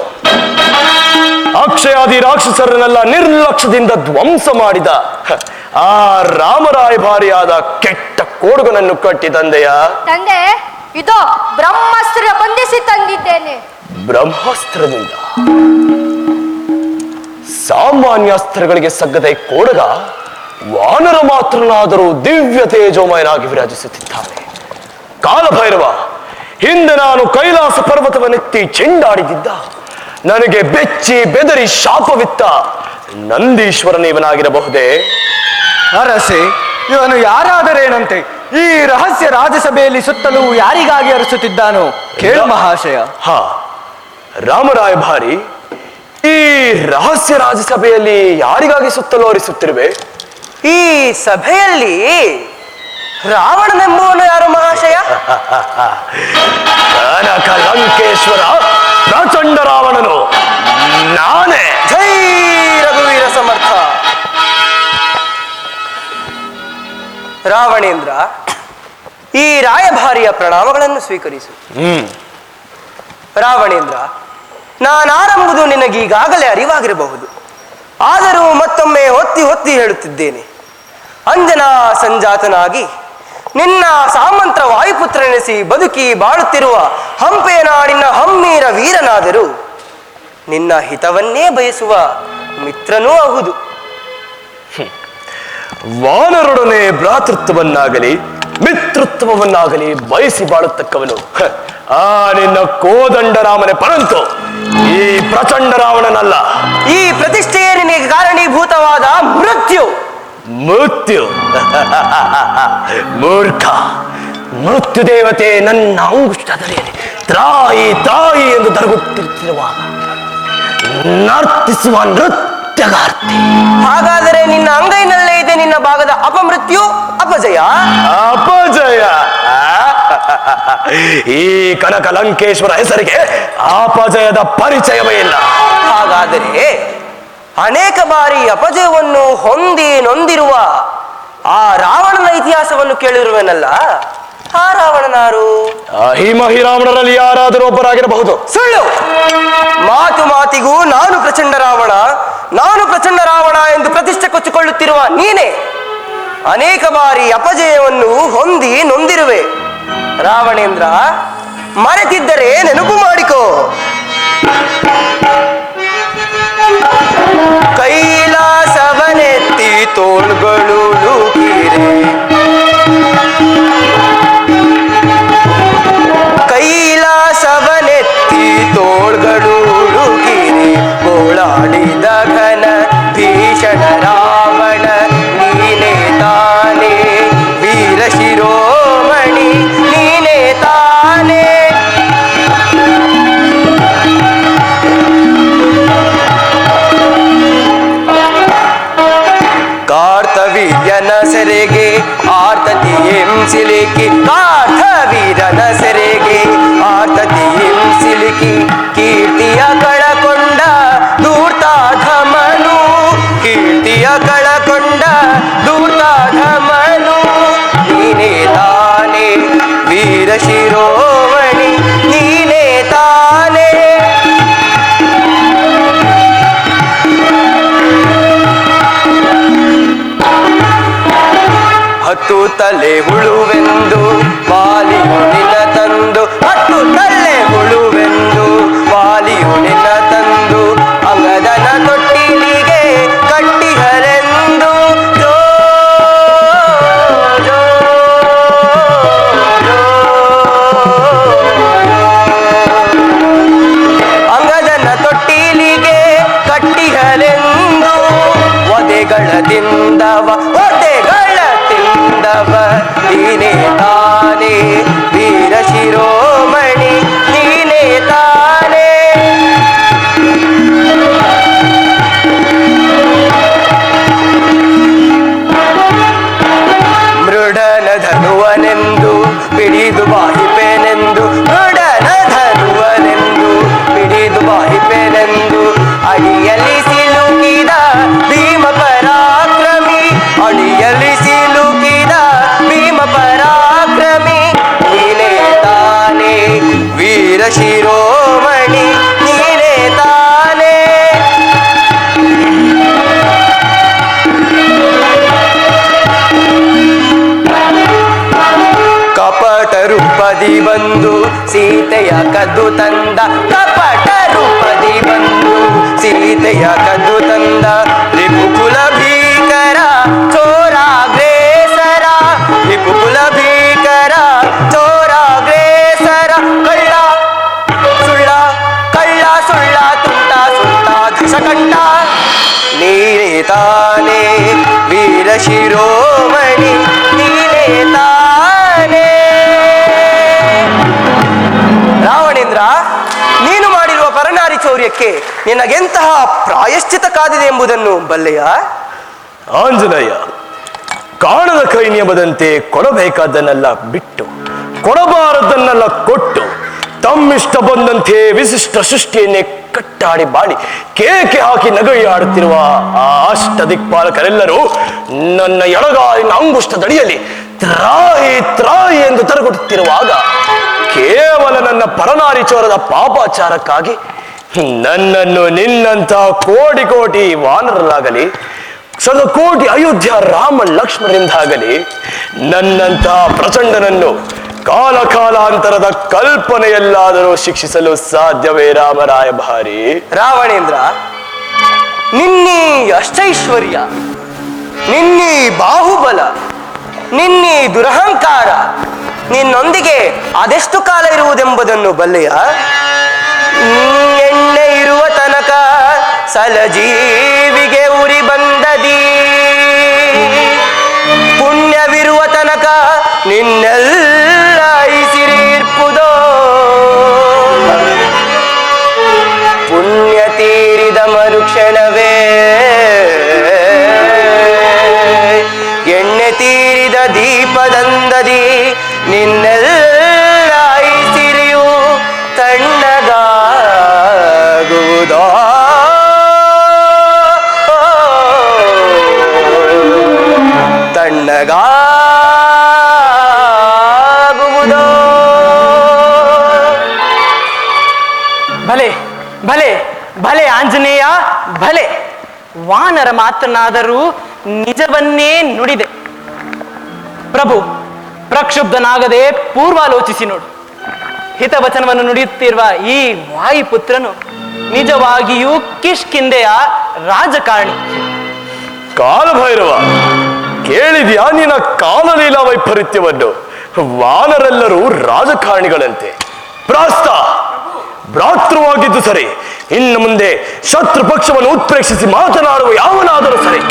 F: ಅಕ್ಷಯಾದಿ ರಾಕ್ಷಸರನ್ನೆಲ್ಲ ನಿರ್ಲಕ್ಷ್ಯದಿಂದ ಧ್ವಂಸ ಮಾಡಿದ ಆ ರಾಮರಾಯ ಭಾರಿಯಾದ ಕೆಟ್ಟ ಕೋಡುಗನನ್ನು ಕಟ್ಟಿದಂದೆಯ
D: ತಂದೆ, ಇದು ಬ್ರಹ್ಮಾಸ್ತ್ರ ಬಂಧಿಸಿ ತಂದಿದ್ದೇನೆ.
F: ಬ್ರಹ್ಮಾಸ್ತ್ರದಿಂದ ಸಾಮಾನ್ಯ ಅಸ್ತ್ರಗಳಿಗೆ ಸಗ್ಗದ ಈ ಕೋಡಗ ವಾನರ ಮಾತ್ರನಾದರೂ ದಿವ್ಯ ತೇಜೋಮಯನಾಗಿ ವಿರಾಜಿಸುತ್ತಿದ್ದಾನೆ. ಕಾಲಭೈರವ, ಹಿಂದೆ ನಾನು ಕೈಲಾಸ ಪರ್ವತವನ್ನೆತ್ತಿ ಚೆಂಡಾಡಿದ್ದ ನನಗೆ ಬೆಚ್ಚಿ ಬೆದರಿ ಶಾಪವಿತ್ತ ನಂದೀಶ್ವರನೇವನಾಗಿರಬಹುದೇ?
E: ಅರಸೆ, ಇವನು ಯಾರಾದರೇನಂತೆ ಈ ರಹಸ್ಯ ರಾಜಸಭೆಯಲ್ಲಿ ಸುತ್ತಲೂ ಯಾರಿಗಾಗಿ ಅರಸುತ್ತಿದ್ದಾನೋ ಕೇಳು ಮಹಾಶಯ.
F: ಹಾ, ರಾಮರಾಯ ಭಾರಿ, ಈ ರಹಸ್ಯ ರಾಜಸಭೆಯಲ್ಲಿ ಯಾರಿಗಾಗಿ ಸುತ್ತಲೂ ಅರಿಸುತ್ತಿರುವೆ?
C: ಈ ಸಭೆಯಲ್ಲಿ ರಾವಣನೆಂಬುವನು ಯಾರು ಮಹಾಶಯ?
F: ಕನಕ ಲಂಕೇಶ್ವರ ಪ್ರಚಂಡ ರಾವಣನು ನಾನೇ.
C: ಜೈ ರಘುವೀರ ಸಮರ್ಥ. ರಾವಣೇಂದ್ರ, ಈ ರಾಯಭಾರಿಯ ಪ್ರಣಾಮಗಳನ್ನು ಸ್ವೀಕರಿಸು. ರಾವಣೇಂದ್ರ, ನಾನಾರೆಂಬುದು ನಿನಗೀಗಾಗಲೇ ಅರಿವಾಗಿರಬಹುದು. ಆದರೂ ಮತ್ತೊಮ್ಮೆ ಒತ್ತಿ ಒತ್ತಿ ಹೇಳುತ್ತಿದ್ದೇನೆ. ಅಂಜನಾ ಸಂಜಾತನಾಗಿ ನಿನ್ನ ಸಾಮಂತ್ರ ವಾಯುಪುತ್ರನೆನಿಸಿ ಬದುಕಿ ಬಾಳುತ್ತಿರುವ ಹಂಪೆಯ ನಾಡಿನ ಹಮ್ಮೀರ ವೀರನಾದರೂ ನಿನ್ನ ಹಿತವನ್ನೇ ಬಯಸುವ ಮಿತ್ರನೂ ಹೌದು.
F: ವಾನರೊಡನೆ ಭ್ರಾತೃತ್ವವನ್ನಾಗಲಿ ಮಿತ್ರತ್ವವನ್ನಾಗಲಿ ಬಯಸಿ ಬಾಳುತ್ತಕ್ಕವನು ಆ ನಿನ್ನ ಕೋದಂಡರಾಮನೆ, ಪರಂತು ಈ ಪ್ರಚಂಡ ರಾವಣನಲ್ಲ.
C: ಈ ಪ್ರತಿಷ್ಠೆಯೇ ನಿನಗೆ ಕಾರಣೀಭೂತವಾದ ಮೃತ್ಯು.
F: ಮೃತ್ಯು ಮೂರ್ಖ, ಮೃತ್ಯು ದೇವತೆ ನನ್ನ ಅಂಗುಷ್ಟದಲ್ಲಿ ತ್ರಾಯಿ ತ್ರಾಯಿ ಎಂದು ದರಗುತ್ತಿರುವಾಗ ನರ್ತಿಸುವ ನೃತ್ಯಗಾರ್ತಿ.
C: ಹಾಗಾದರೆ ನಿನ್ನ ಅಂಗೈನಲ್ಲೇ ಇದೆ ನಿನ್ನ ಭಾಗದ ಅಪಮೃತ್ಯು, ಅಪಜಯ.
F: ಅಪಜಯ? ಈ ಕನಕ ಲಂಕೇಶ್ವರ ಹೆಸರಿಗೆ ಅಪಜಯದ ಪರಿಚಯವೇ ಇಲ್ಲ.
C: ಹಾಗಾದರೆ ಅನೇಕ ಬಾರಿ ಅಪಜಯವನ್ನು ಹೊಂದಿ ನೊಂದಿರುವ ಆ ರಾವಣನ ಇತಿಹಾಸವನ್ನು ಕೇಳಿರುವೆನಲ್ಲ, ಆ ರಾವಣನಾರು?
F: ಹಿಮಹಿ ರಾವಣರಲ್ಲಿ ಯಾರಾದರೂ ಒಬ್ಬರಾಗಿರಬಹುದು.
C: ಸುಳ್ಳು. ಮಾತು ಮಾತಿಗೂ ನಾನು ಪ್ರಚಂಡ ರಾವಣ, ನಾನು ಪ್ರಚಂಡ ರಾವಣ ಎಂದು ಪ್ರತಿಷ್ಠೆ ಕೊಚ್ಚಿಕೊಳ್ಳುತ್ತಿರುವ ನೀನೇ ಅನೇಕ ಬಾರಿ ಅಪಜಯವನ್ನು ಹೊಂದಿ ನೊಂದಿರುವೆ. ರಾವಣೇಂದ್ರ, ಮರೆತಿದ್ದರೆ ನೆನಪು ಮಾಡಿಕೋ. ಕೈಲಾಸವನೆತ್ತಿ ತೋಳ್ಗಳು ಲೂಕಿರೆ, ಕೈಲಾಸವನೆತ್ತಿ ತೋಳ್ಗಳು ಲೂಕಿರೆ, ಗೋಳಾಡಿದ ಘನ ಭೀಷಣ ರಾವಣ ನೀನೇ ತಾನೇ, ವೀರ ಶಿರೋಮಣಿ ನೀನೇ ತಾನೇ. ಕಾರ್ತವೀರ್ಯನ ಸೆರೆಗೆ ಆರ್ತತಿ ಸಿಲುಕಿ, ಕಾರ್ತವೀರನ ಸೆರೆಗೆ ಆರ್ತತಿ ಸಿಲುಕಿ, ಕೀರ್ತಿಯ ಕಳಕೊಂಡ ಧೂರ್ತಾಧಮನು, ಕೀರ್ತಿಯ ಕಳಕೊಂಡ ಧೂರ್ತಾಧಮನು ನೀನೇ ತಾನೇ, ವೀರ ಶಿರೋಮಣಿ ನೀನೇ ತಾನೇ. ಹತ್ತು ತಲೆ ಹುಳುವೆಂದು ವಾಲಿಯು ನಿನ್ನ ತಂದು, ಹತ್ತು ತಲೆ ಹುಳುವೆಂದು ವಾಲಿಯು ನಿನ್ನ ತಂದು, ಅಂಗದನ ತೊಟ್ಟಿಲಿಗೆ ಕಟ್ಟಿಹರೆಂದು, ಜೋ ಜೋ ಜೋ. ಅಂಗದನ ತೊಟ್ಟಿಲಿಗೆ ಕಟ್ಟಿಹರೆಂದು, ಒದೆಗಳ ತಿಂದವ ಒದೆಗಳ ತಿಂದವ ನೀನೇ ತಾನೇ, ವೀರ ಶಿರೋಮಣಿ ನೀನೇ ತಾನೇ. ಮೃಡನ ಧನುವನೆಂದು ಪಿಡಿದು ಬಾಹಿಪೆನೆಂದು, ಮೃಡನ ಧನುವನೆಂದು ಪಿಡಿದು ಬಂದು ಸೀತೆಯ ಕದ್ದು ತಂದ, ಕಪಟ ರೂಪದಿ ಬಂದು ಸೀತೆಯ ಕದ್ದು ತಂದ. ರಿಪುಕುಲ ಭೀಕರ ಚೋರಾಗ್ರೇಸರ, ರಿಪುಕುಲ ಭೀಕರ ಚೋರಾಗ್ರೇಸರ. ಕಳ್ಳ ಸುಳ್ಳ ಕಳ್ಳ ಸುಳ್ಳ ತುಂಟ ಸುಳ್ಳ ದಶಕಂಠ, ನೀನೇ ತಾನೇ ವೀರ ಶಿರೋಮಣಿ, ನೀನೇ ತಾನೇ. ರಾವಣೇಂದ್ರ, ನೀನು ಮಾಡಿರುವ ಪರನಾರಿ ಚೌರ್ಯಕ್ಕೆ ನಿನಗೆಂತಹ ಪ್ರಾಯಶ್ಚಿತ ಕಾದಿದೆ ಎಂಬುದನ್ನು ಬಲ್ಲೆಯ?
F: ಆಂಜನೇಯ, ಕಾಣದ ಕೈ ನಿಯಮದಂತೆ ಕೊಡಬೇಕಾದ್ದನ್ನೆಲ್ಲ ಬಿಟ್ಟು ಕೊಡಬಾರದನ್ನೆಲ್ಲ ಕೊಟ್ಟು ತಮ್ಮಿಷ್ಟ ಬಂದಂತೆ ವಿಶಿಷ್ಟ ಸೃಷ್ಟಿಯನ್ನೇ ಕಟ್ಟಾಡಿ ಬಾಳಿ ಕೇಕೆ ಹಾಕಿ ನಗೈಯಾಡುತ್ತಿರುವ ಆ ಅಷ್ಟ ದಿಕ್ಪಾಲಕರೆಲ್ಲರೂ ನನ್ನ ಎಡಗಾಲಿನ ಅಂಗುಷ್ಟದಡಿಯಲ್ಲಿ ತ್ರಾಯಿ ತ್ರಾಯಿ ಎಂದು ತರಗುತ್ತಿರುವಾಗ ಕೇವಲ ನನ್ನ ಪರನಾರಿ ಚೋರದ ಪಾಪಾಚಾರಕ್ಕಾಗಿ ನನ್ನನ್ನು ನಿನ್ನಂತ ಕೋಟಿ ಕೋಟಿ ವಾನರರಾಗಲಿ, ಶತಕೋಟಿ ಅಯೋಧ್ಯ ರಾಮ ಲಕ್ಷ್ಮಣರಿಂದಾಗಲಿ ನನ್ನಂತ ಪ್ರಚಂಡನನ್ನು ಕಾಲ ಕಾಲಾಂತರದ ಕಲ್ಪನೆಯಲ್ಲಾದರೂ ಶಿಕ್ಷಿಸಲು ಸಾಧ್ಯವೇ ರಾಮರಾಯ ಭಾರಿ?
C: ರಾವಣೇಂದ್ರ, ನಿನ್ನೀ ಅಷ್ಟೈಶ್ವರ್ಯ, ನಿನ್ನೀ ಬಾಹುಬಲ, ನಿನ್ನೀ ದುರಹಂಕಾರ ನಿನ್ನೊಂದಿಗೆ ಅದೆಷ್ಟು ಕಾಲ ಇರುವುದೆಂಬುದನ್ನು ಬಲ್ಲೆಯ? ಎಣ್ಣೆ ಇರುವ ತನಕ ಸಲಜೀವಿಗೆ ಉರಿ ಬಂದದಿ, ಪುಣ್ಯವಿರುವ ತನಕ ನಿನ್ನೆಲ್ಲ ಇಸಿರಿರ್ಪುದೋ. ಪುಣ್ಯ ತೀರಿದ ಮರುಕ್ಷಣವೇ ಎಣ್ಣೆ ತೀರಿದ ದೀಪದಂದದಿ ನಿನ್ನೆಲ್ಲ ಇಸಿರಿಯು ತಣ್ಣಗಾಗುವುದೋ. ತಣ್ಣಗಾಗುವುದೋ.
G: ಭಲೆ ಭಲೆ ಭಲೆ ಆಂಜನೇಯ, ಭಲೆ. ವಾನರ ಮಾತನಾದರೂ ನಿಜವನ್ನೇ ನುಡಿದೆ. ಪ್ರಭು, ಪ್ರಕ್ಷುಬ್ಧನಾಗದೆ ಪೂರ್ವಾಲೋಚಿಸಿ ನೋಡು. ಹಿತವಚನವನ್ನು ನುಡಿಯುತ್ತಿರುವ ಈ ವಾಯುಪುತ್ರನು ನಿಜವಾಗಿಯೂ ಕಿಷ್ಕಿಂಧೆಯ ರಾಜಕಾರಣಿ.
F: ಕಾಲಭೈರವ, ಕೇಳಿದ್ಯಾ ನಿನ್ನ ಕಾಲಲೀಲಾ ವೈಪರೀತ್ಯವನ್ನು? ವಾನರೆಲ್ಲರೂ ರಾಜಕಾರಣಿಗಳಂತೆ. ಪ್ರಾಸ್ತ ಭ್ರಾತೃವಾಗಿದ್ದು ಸರಿ, ಇನ್ನು ಮುಂದೆ ಶತ್ರು ಪಕ್ಷವನ್ನು ಉತ್ಪ್ರೇಕ್ಷಿಸಿ ಮಾತನಾಡುವ ಯಾವನಾದರೂ ಸರಿ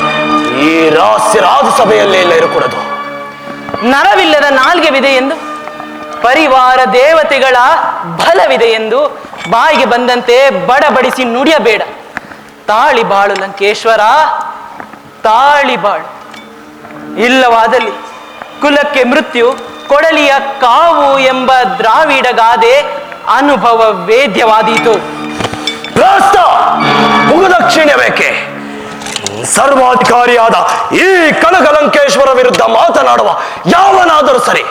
F: ಈ ರಹಸ್ಯ ರಾಜಸಭೆಯಲ್ಲೇ ಎಲ್ಲ ಇರಕೂಡದು.
G: ನರವಿಲ್ಲದ ನಾಲ್ಗೆವಿದೆ ಎಂದು, ಪರಿವಾರ ದೇವತೆಗಳ ಬಲವಿದೆ ಎಂದು ಬಾಯಿಗೆ ಬಂದಂತೆ ಬಡಬಡಿಸಿ ನುಡಿಯಬೇಡ. ತಾಳಿ ಬಾಳು ಲಂಕೇಶ್ವರ, ತಾಳಿ ಬಾಳು. ಇಲ್ಲವಾದಲ್ಲಿ ಕುಲಕ್ಕೆ ಮೃತ್ಯು, ಕೊಡಲಿಯ ಕಾವು ಎಂಬ ದ್ರಾವಿಡ ಗಾದೆ ಅನುಭವ ವೇದ್ಯವಾದೀತು.
F: ಮುಖದಕ್ಷಿಣೆ ಬೇಕೆ? ಸರ್ವಾಧಿಕಾರಿಯಾದ ಈ ಕನಕ ಲಂಕೇಶ್ವರ ವಿರುದ್ಧ ಮಾತನಾಡುವ ಯಾವನಾದರೂ ಸರಿ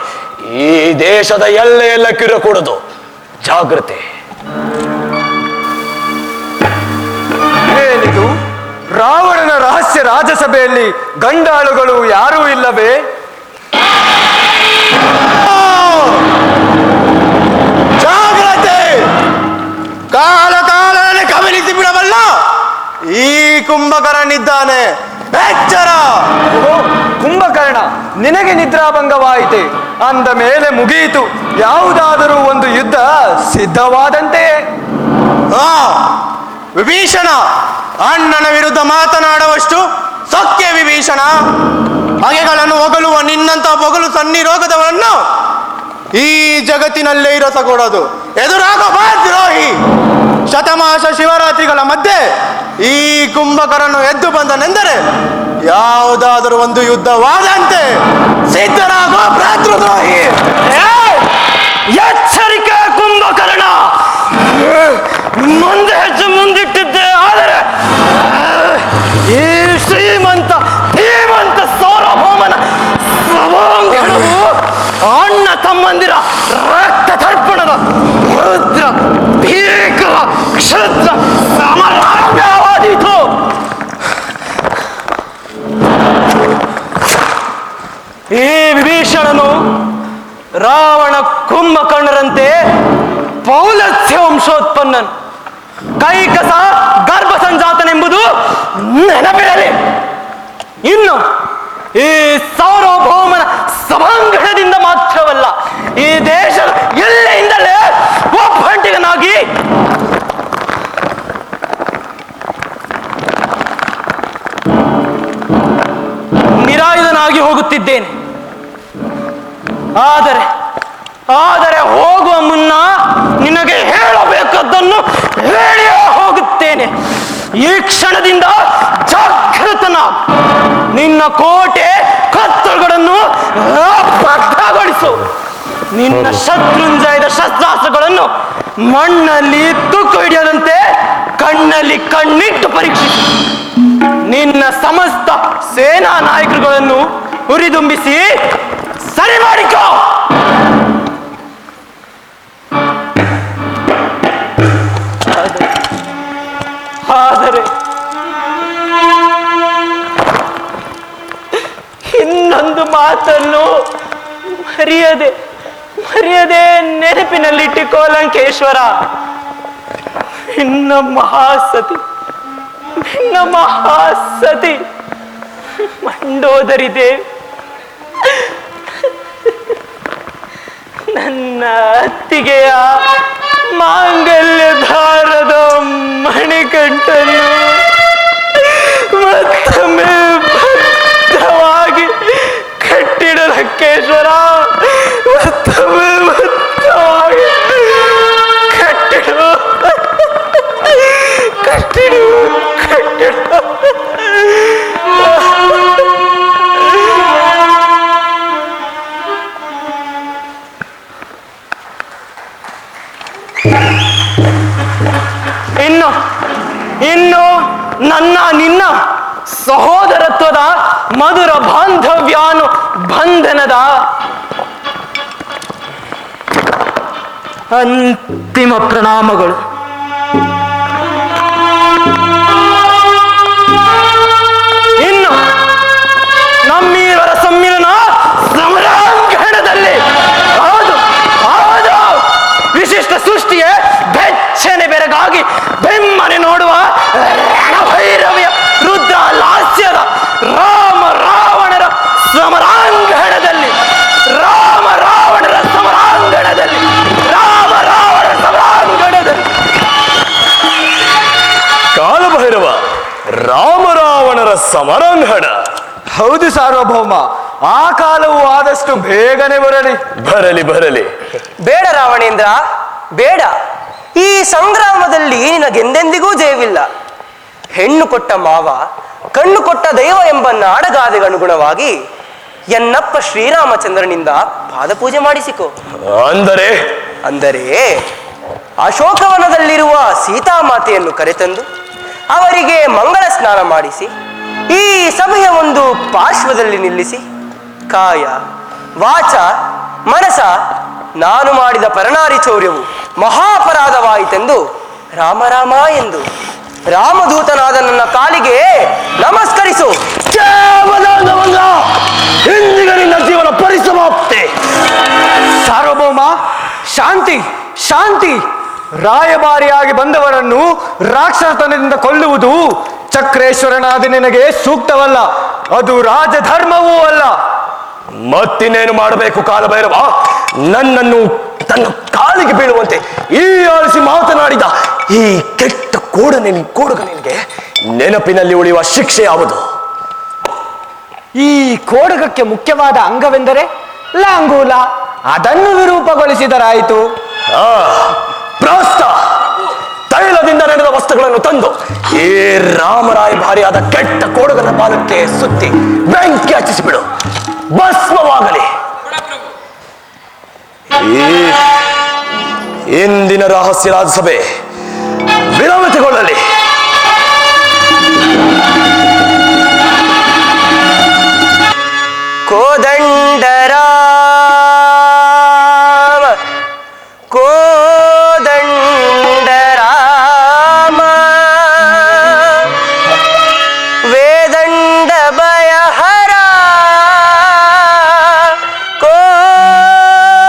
F: ಈ ದೇಶದ ಎಲ್ಲೆಲ್ಲ ಕಿರಕೂಡದು. ಜಾಗ್ರತೆ.
E: ಏನಿದು? ರಾವಣನ ರಹಸ್ಯ ರಾಜಸಭೆಯಲ್ಲಿ ಗಂಡಾಳುಗಳು ಯಾರೂ ಇಲ್ಲವೇ?
H: ಜಾಗ್ರತೆ! ಕಾಲ ಕಾಲದಲ್ಲಿ ಗಮನಿಸಿ ಬಿಡಬಲ್ಲ ಈ ಕುಂಭಕರ್ಣನಿದ್ದಾನೆ, ಎಚ್ಚರ!
E: ಕುಂಭಕರ್ಣ, ನಿನಗೆ ನಿದ್ರಾಭಂಗವಾಯಿತೆ ಅಂದ ಮೇಲೆ ಮುಗಿಯಿತು. ಯಾವುದಾದರೂ ಒಂದು ಯುದ್ಧ ಸಿದ್ಧವಾದಂತೆಯೇ.
H: ವಿಭೀಷಣ ಅಣ್ಣನ ವಿರುದ್ಧ ಮಾತನಾಡುವಷ್ಟು ಸಖ್ಯ ವಿಭೀಷಣ. ಹಗೆಗಳನ್ನು ಹೊಗಳುವ ನಿನ್ನಂತ ಬೊಗಲು ಸನ್ನಿರೋಗದವರನ್ನು ಈ ಜಗತ್ತಿನಲ್ಲೇ ಇರಸಕೊಡೋದು. ಎದುರಾಗ ಬಾ ದ್ರೋಹಿ. ಶತಮಾಸ ಶಿವರಾತ್ರಿಗಳ ಮಧ್ಯೆ ಈ ಕುಂಭಕರನ್ನು ಎದ್ದು ಬಂದನೆಂದರೆ ಯಾವುದಾದರೂ ಒಂದು ಯುದ್ಧವಾದಂತೆ ಸಿದ್ಧರಾಗೋ ಭ್ರಾತೃದ್ರೋಹಿ.
F: ಎಚ್ಚರಿಕೆ ಕುಂಭಕರ್ಣ, ಮುಂದೆ ಹೆಜ್ಜೆ ಮುಂದಿಟ್ಟಿದ್ದೆ. ಆದರೆ ಈ ಶ್ರೀಮಂತ ಸಾರ್ವಭೌಮನ ಸಭಾಂಗಣವು ಅಣ್ಣ ತಮ್ಮಂದಿರ ರಕ್ತ ತರ್ಪಣದ ರುದ್ರ ಭೀಕರ ಕ್ಷುದ್ರ ಸಮರಾಭ್ಯವಾದೀತು. ಈ ವಿಭೀಷಣನು
G: ರಾವಣ ಕುಂಭಕರ್ಣರಂತೆ ಪೌಲಸ್ತ್ಯ ವಂಶೋತ್ಪನ್ನನು, ಕೈಕಸ ಗರ್ಭ ಸಂಜಾತನೆಂಬುದು ನೆನಪಿರಲಿ. ಇನ್ನು ಈ ಸಾರ್ವಭೌಮನ ಸಭಾಂಗಣದಿಂದ ಮಾತ್ರವಲ್ಲ, ಈ ದೇಶದ ಎಲ್ಲೆಯಿಂದಲೇ ಒಬ್ಬಂಟಿಗನಾಗಿ ನಿರಾಯುಧನಾಗಿ ಹೋಗುತ್ತಿದ್ದೇನೆ. ಆದರೆ ಹೋಗುವ ಮುನ್ನ ನಿನಗೆ ಹೇಳಬೇಕಾದ್ದನ್ನು ಹೇಳಿಯೇ ಹೋಗುತ್ತೇನೆ. ಈ ಕ್ಷಣದಿಂದ ಜಾಗೃತನಾಗು. ನಿನ್ನ ಕೋಟೆ ಕತ್ತಲುಗಳನ್ನು ಬದ್ಧಗೊಳಿಸು. ನಿನ್ನ ಶತ್ರುಂಜಯದ ಶಸ್ತ್ರಾಸ್ತ್ರಗಳನ್ನು ಮಣ್ಣಲ್ಲಿ ತುಕ್ಕು ಹಿಡಿಯದಂತೆ ಕಣ್ಣಲ್ಲಿ ಕಣ್ಣಿಟ್ಟು ಪರೀಕ್ಷಿಸು. ನಿನ್ನ ಸಮಸ್ತ ಸೇನಾ ನಾಯಕರುಗಳನ್ನು ಹುರಿದುಂಬಿಸಿ ಸರಿ ಮಾಡಿಕೋ. ಆದರೆ ಇನ್ನೊಂದು ಮಾತನ್ನು ಮರೆಯದೆ ನೆನಪಿನಲ್ಲಿಟ್ಟಿಕೋ ಲಂಕೇಶ್ವರ. ನಿನ್ನ ಮಹಾಸತಿ ಮಂಡೋದರಿ ದೇವಿ ನನ್ನ ಅತ್ತಿಗೆಯ ಮಾಂಗಲ್ಯ ಧಾರದ ಮಣಿಕಂಠನ್ನು ಮತ್ತೊಮ್ಮೆ ಭದ್ರವಾಗಿ ಕಟ್ಟಿಡು ಲಂಕೇಶ್ವರ. ಮತ್ತೊಮ್ಮೆ ಭದ್ರವಾಗಿ ಕಟ್ಟಿಡು. ಇನ್ನು ನಿನ್ನ ಸಹೋದರತ್ವದ ಮಧುರ ಬಾಂಧವ್ಯಾನು ಬಂಧನದ ಅಂತಿಮ ಪ್ರಣಾಮಗಳು. ಇನ್ನು ನಮ್ಮೀವರ ಸಮ್ಮಿಲನ ಸಮರಾಂಗಣದಲ್ಲಿ ವಿಶಿಷ್ಟ ಸೃಷ್ಟಿಯೇ ಬೆಚ್ಚನೆ ಬೆರಗಾಗಿ ಬೆಮ್ಮನೆ ನೋಡುವ ರಣಭೈರವಿಯ ರುದ್ರ ಲಾಸ್ಯದ ರಾವಣರ ಸಮರಾಂಗಣದಲ್ಲಿ
F: ಕಾಲಭೈರವ ರಾವಣರ ಸಮರಾಂಗಣ.
E: ಹೌದು ಸಾರ್ವಭೌಮ, ಆ ಕಾಲವು ಆದಷ್ಟು ಬೇಗನೆ ಬರಲಿ.
C: ಬೇಡ ರಾವಣೇಂದ್ರ, ಬೇಡ. ಈ ಸಂಗ್ರಾಮದಲ್ಲಿ ನಿನಗೆಂದೆಂದಿಗೂ ಜಯವಿಲ್ಲ. ಹೆಣ್ಣು ಕೊಟ್ಟ ಮಾವ, ಕಣ್ಣು ಕೊಟ್ಟ ದೈವ ಎಂಬ ನಾಡಗಾದೆಗನುಗುಣವಾಗಿ ಎನ್ನಪ್ಪ ಶ್ರೀರಾಮಚಂದ್ರನಿಂದ ಪಾದಪೂಜೆ ಮಾಡಿಸಿಕೊ. ಅಂದರೆ ಅಶೋಕವನದಲ್ಲಿರುವ ಸೀತಾಮಾತೆಯನ್ನು ಕರೆತಂದು ಅವರಿಗೆ ಮಂಗಳ ಸ್ನಾನ ಮಾಡಿಸಿ ಈ ಸಭೆಯ ಒಂದು ಪಾರ್ಶ್ವದಲ್ಲಿ ನಿಲ್ಲಿಸಿ ಕಾಯ ವಾಚ ಮನಸ ನಾನು ಮಾಡಿದ ಪರನಾರಿ ಚೌರ್ಯವು ಮಹಾಪರಾಧವಾಯಿತೆಂದು ರಾಮ ಎಂದು ರಾಮದೂತನಾದ ನನ್ನ ಕಾಲಿಗೆ ನಮಸ್ಕರಿಸು.
F: ನಿನ್ನ ಜೀವನ ಪರಿಸಮಾಪ್ತಿ.
E: ಸಾರ್ವಭೌಮ, ಶಾಂತಿ. ರಾಯಭಾರಿಯಾಗಿ ಬಂದವರನ್ನು ರಾಕ್ಷಸತನದಿಂದ ಕೊಲ್ಲುವುದು ಚಕ್ರೇಶ್ವರನಾದ ನಿನಗೆ ಸೂಕ್ತವಲ್ಲ, ಅದು ರಾಜಧರ್ಮವೂ ಅಲ್ಲ.
F: ಮತ್ತಿನ್ನೇನು ಮಾಡಬೇಕು ಕಾಲಭೈರವ? ನನ್ನನ್ನು ತನ್ನ ಕಾಲಿಗೆ ಬೀಳುವಂತೆ ಈ ಆಲಿಸಿ ಮಾತನಾಡಿದ ಈ ಕೆಟ್ಟ ಕೋಡಗ ನಿನಗೆ ನೆನಪಿನಲ್ಲಿ ಉಳಿಯುವ ಶಿಕ್ಷೆ ಯಾವುದು?
E: ಈ ಕೋಡಗಕ್ಕೆ ಮುಖ್ಯವಾದ ಅಂಗವೆಂದರೆ ಲಾಂಗೂಲ. ಅದನ್ನು ವಿರೂಪಗೊಳಿಸಿದರಾಯಿತು.
F: ಪ್ರಾಸ್ತ ತೈಲದಿಂದ ನಡೆದ ವಸ್ತುಗಳನ್ನು ತಂದು ಈ ರಾಮರಾಯ ಭಾರಿಯಾದ ಕೆಟ್ಟ ಕೋಡಗನ ಪಾದಕ್ಕೆ ಸುತ್ತಿ ಬೆಂಕಿ ಹಚ್ಚಿಸಿಬಿಡು, ಭಸ್ಮವಾಗಲಿ. ಇಂದಿನ ರಹಸ್ಯ ರಾಜಸಭೆ ವಿರಮಿತಗೊಳ್ಳಲಿ.
C: ಕೋದಂಡರಾಮ ವೇದಂಡ ಭಯಹರ ಕೋದಂಡರಾಮ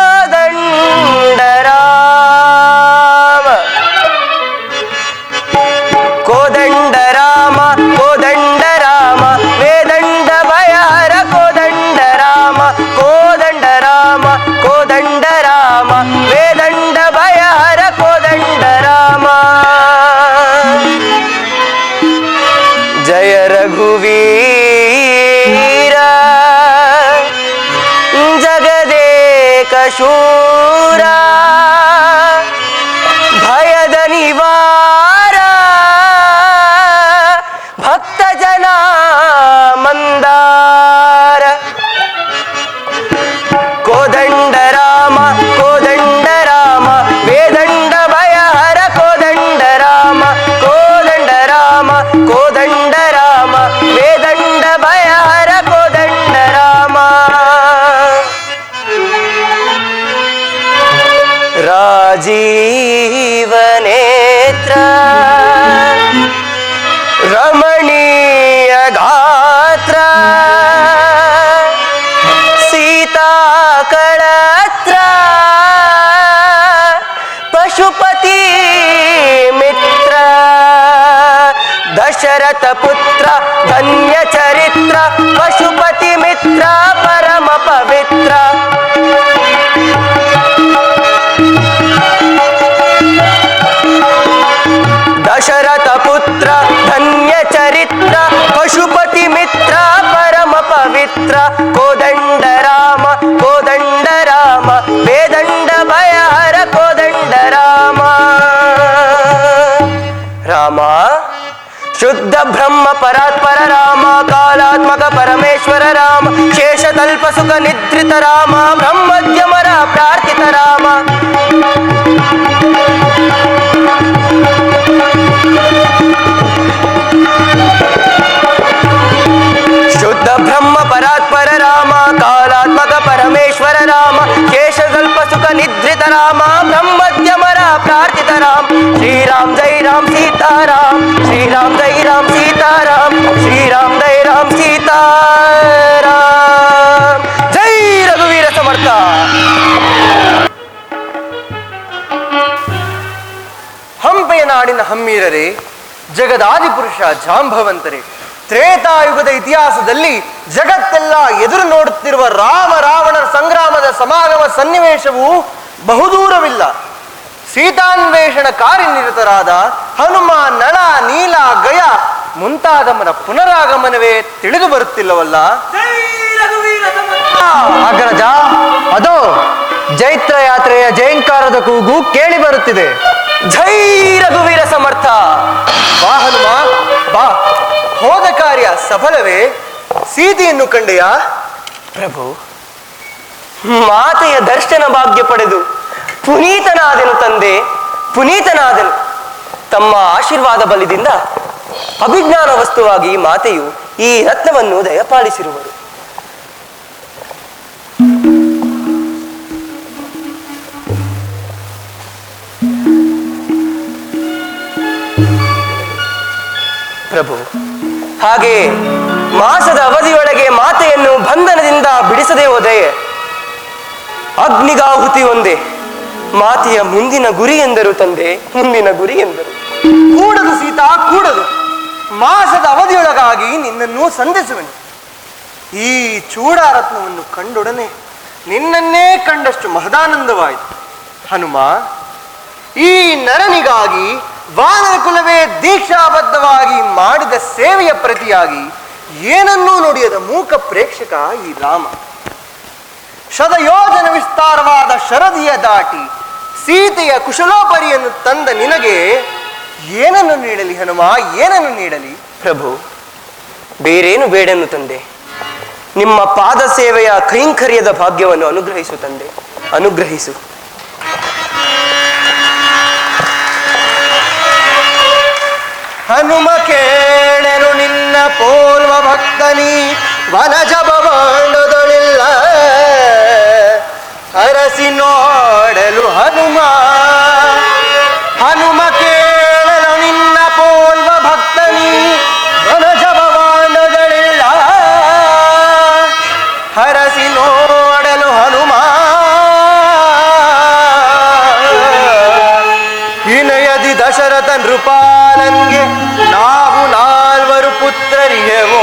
C: ರಘುವೀರ ಜಗದೇಕ ಶೂರ ಭಯದ ನಿವಾರ ಭಕ್ತ ಜನ ಮಂದಾರ ಕೋದಂಡ ರಾಮ ಕೋದಂಡ ರಾಮ ವೇದಂಡ ಭಯಹರ ಕೋದಂಡ ರಾಮ ಕೋದಂಡ ರಾಮ ಕೋದಂಡ ರಾಮ ವೇದಂಡ ಭಯಹರ ಕೋದಂಡ ರಾಮ ರಾಜೀವ ನೇತ್ರ ರಮಣೀಯ ಗಾತ್ರ ಸೀತಾ ಕಳತ್ರ ಪಶುಪತಿ ಮಿತ್ರ ದಶರಥ ಪುತ್ರ ಧನ್ಯ ಚರಿತ್ರ ಪಶುಪತಿ ಮಿತ್ರ ಪರಮ ಪವಿತ್ರ ದಶರಥ ಪುತ್ರ ಧನ್ಯ ಚರಿತ್ರ ಪಶುಪತಿ ಮಿತ್ರ ಪರಮ ಪವಿತ್ರ ಕೋದಂಡ ರಾಮ ಕೋದಂಡ ರಾಮ ವೇದಂಡ ಭಯಹರ ಕೋದಂಡ ರಾಮ ರಾಮ ಶುದ್ಧ ಬ್ರಹ್ಮ ಪರಾತ್ಪರ ರಾಮ ಕಾಲಾತ್ಮಕ ಪರಮೇಶ್ವರ ರಾಮ ಶೇಷತಲ್ಪ ಸುಖ ನಿದ್ರಿತ ರಾಮ ಬ್ರಹ್ಮದ್ಯಮರ ಪ್ರಾರ್ಥಿತ ರಾಮ ಶುದ್ಧ ಬ್ರಹ್ಮ ಪರಾತ್ಪರ ರಾಮ ಕಾಲಾತ್ಮಕ ಪರಮೇಶ್ವರ ರಾಮ ಶೇಷತಲ್ಪ ಸುಖ ನಿದ್ರಿತ ರಾಮ ಬ್ರಹ್ಮದ್ಯಮರ ಪ್ರಾರ್ಥಿತ ರಾಮ ಶ್ರೀರಾಮ್ ಜೈ ರಾಮ್ ಸೀತಾರಾಮ್ ಶ್ರೀರಾಮ್ ಜೈ ರಾಮ್ ಸೀತಾರಾಮ್ ಶ್ರೀರಾಮ್ ಜೈ ರಾಮ್ ಸೀತಾರಾಮ್ ಜೈ ರಘುವೀರ ಸಮರ್ಥ. ಹಂಪೆಯ ನಾಡಿನ ಹಮ್ಮೀರರೇ, ಜಗದಾದಿಪುರುಷ ಜಾಂಬವಂತರೇ, ತ್ರೇತಾಯುಗದ ಇತಿಹಾಸದಲ್ಲಿ ಜಗತ್ತೆಲ್ಲ ಎದುರು ನೋಡುತ್ತಿರುವ ರಾಮ ರಾವಣರ ಸಂಗ್ರಾಮದ ಸಮಾಗಮ ಸನ್ನಿವೇಶವು ಬಹುದೂರವಿಲ್ಲ. ಸೀತಾನ್ವೇಷಣ ಕಾರ್ಯನಿರತರಾದ ಹನುಮ, ನಳ, ನೀಲ, ಗಯ ಮುಂತಾದವರ ಪುನರಾಗಮನವೇ ತಿಳಿದು ಬರುತ್ತಿಲ್ಲವಲ್ಲ?
E: ಅಗ್ರಜ, ಅದೋ ಜೈತ್ರ ಯಾತ್ರೆಯ ಜಯಂಕಾರದ ಕೂಗು ಕೇಳಿ ಬರುತ್ತಿದೆ.
C: ಜೈ ರಘುವೀರ ಸಮರ್ಥ.
H: ಬಾ ಹನುಮ ಬಾ, ಹೋದ ಕಾರ್ಯ ಸಫಲವೇ? ಸೀತೆಯನ್ನು ಕಂಡೆಯಾ?
C: ಪ್ರಭು, ಮಾತೆಯ ದರ್ಶನ ಭಾಗ್ಯ ಪಡೆದು ಪುನೀತನಾದೆನು ತಂದೆ, ಪುನೀತನಾದೆನು. ತಮ್ಮ ಆಶೀರ್ವಾದ ಬಲದಿಂದ ಅಭಿಜ್ಞಾನ ವಸ್ತುವಾಗಿ ಮಾತೆಯು ಈ ರತ್ನವನ್ನು ದಯಪಾಲಿಸಿರುವರು. ಪ್ರಭು, ಹಾಗೆ ಮಾಸದ ಅವಧಿಯೊಳಗೆ ಮಾತೆಯನ್ನು ಬಂಧನದಿಂದ ಬಿಡಿಸದೆ ಹೋದೆ ಅಗ್ನಿಗಾಹುತಿ ಒಂದೇ ಮಾತೆಯ ಮುಂದಿನ ಗುರಿ ಎಂದರು ತಂದೆ, ಮುಂದಿನ ಗುರಿ ಎಂದರು.
H: ಕೂಡದು ಸೀತಾ, ಕೂಡದು. ಮಾಸದ ಅವಧಿಯೊಳಗಾಗಿ ನಿನ್ನನ್ನು ಸಂಧಿಸುವೆನು. ಈ ಚೂಡಾರತ್ನವನ್ನು ಕಂಡೊಡನೆ ನಿನ್ನನ್ನೇ ಕಂಡಷ್ಟು ಮಹದಾನಂದವಾಯಿತು. ಹನುಮ, ಈ ನರನಿಗಾಗಿ ವಾನರ ಕುಲವೇ ದೀಕ್ಷಾಬದ್ಧವಾಗಿ ಮಾಡಿದ ಸೇವೆಯ ಪ್ರತಿಯಾಗಿ ಏನನ್ನೂ ನುಡಿಯದ ಮೂಕ ಪ್ರೇಕ್ಷಕ ಈ ರಾಮ. ಶತಯೋಜನ ವಿಸ್ತಾರವಾದ ಶರದಿಯ ದಾಟಿ ಸೀತೆಯ ಕುಶಲೋಪರಿಯನ್ನು ತಂದ ನಿನಗೆ ಏನನ್ನು ನೀಡಲಿ ಹನುಮ, ಏನನ್ನು ನೀಡಲಿ?
C: ಪ್ರಭು, ಬೇರೇನು ಬೇಡನ್ನು ತಂದೆ, ನಿಮ್ಮ ಪಾದ ಸೇವೆಯ ಕೈಂಕರ್ಯದ ಭಾಗ್ಯವನ್ನು ಅನುಗ್ರಹಿಸು ತಂದೆ, ಅನುಗ್ರಹಿಸು.
H: ಹನುಮ ಕೇಳೆನು ನಿನ್ನ ಪೋಲ್ವ ಭಕ್ತನಿ ವನಜ ಭವಾಂಡದೊಳಿಲ್ಲ ಹರಸಿ ನೋಡಲು ಹನುಮ. ಹನುಮ ಕೇಳಲು ನಿನ್ನ ಪೋಲ್ವ ಭಕ್ತನಿ ವನಜ ಭವಾಂಡದೊಳಿಲ್ಲ ಹರಸಿ ನೋಡಲು ಹನುಮ. ವಿನಯದಿ ದಶರಥ ನೃಪಾಲನ್ಗೆ ನಾವು ನಾಲ್ವರು ಪುತ್ರರಿಗೆವೋ.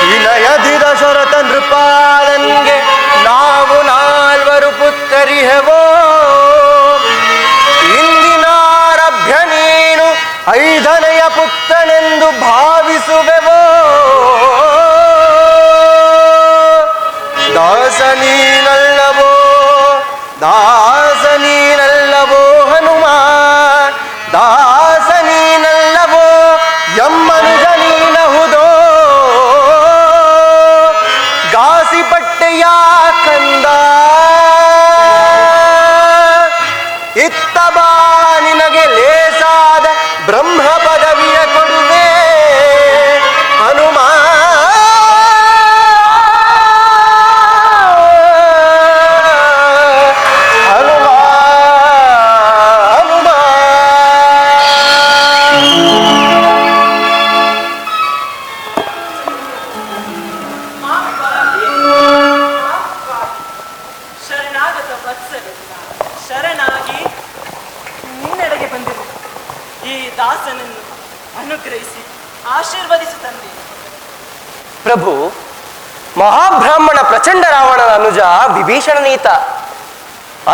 H: ವಿನಯದಿ ದಶರಥ ನೃಪಾಲನ್ಗೆ ನಾವು ನಾಲ್ವರು ಪುತ್ರರಿಗೆವೋ. ಇಂದಿನಾರಭ್ಯ ನೀನು ಐದನೆಯ ಪುತ್ರನೆಂದು ಎಂದು ಭಾವಿಸುವೆವೋ ದಾಸನೀನಲ್ಲವೋ ದಾಸನೀನಲ್ಲವೋ ಹನುಮ ದಾಸನೀನಲ್ಲವೋ ಎಮ್ಮನುಜ ನೀನಹುದೋ ಗಾಸಿಪಟ್ಟೆಯ ಕಂದ ಇತ್ತ ಬಾ ನಿನಗೆ ಲೇಸಾದ ಬ್ರಹ್ಮ ಪದವಿಯ ಕೊಡುವೆ ಹನುಮ ಹನುಮ ಹನುಮ
I: ಶರಣಾಗತ ವತ್ಸಲೆ ಶರಣಾಗಿ ನಿನ್ನೆಡೆಗೆ ಬಂದಿರು ಈ ದಾಸನನ್ನು ಅನುಗ್ರಹಿಸಿ ಆಶೀರ್ವದಿಸು ತಂದೆ.
C: ಪ್ರಭು, ಮಹಾಬ್ರಾಹ್ಮಣ ಪ್ರಚಂಡ ರಾವಣನ ಅನುಜ ವಿಭೀಷಣನೀತ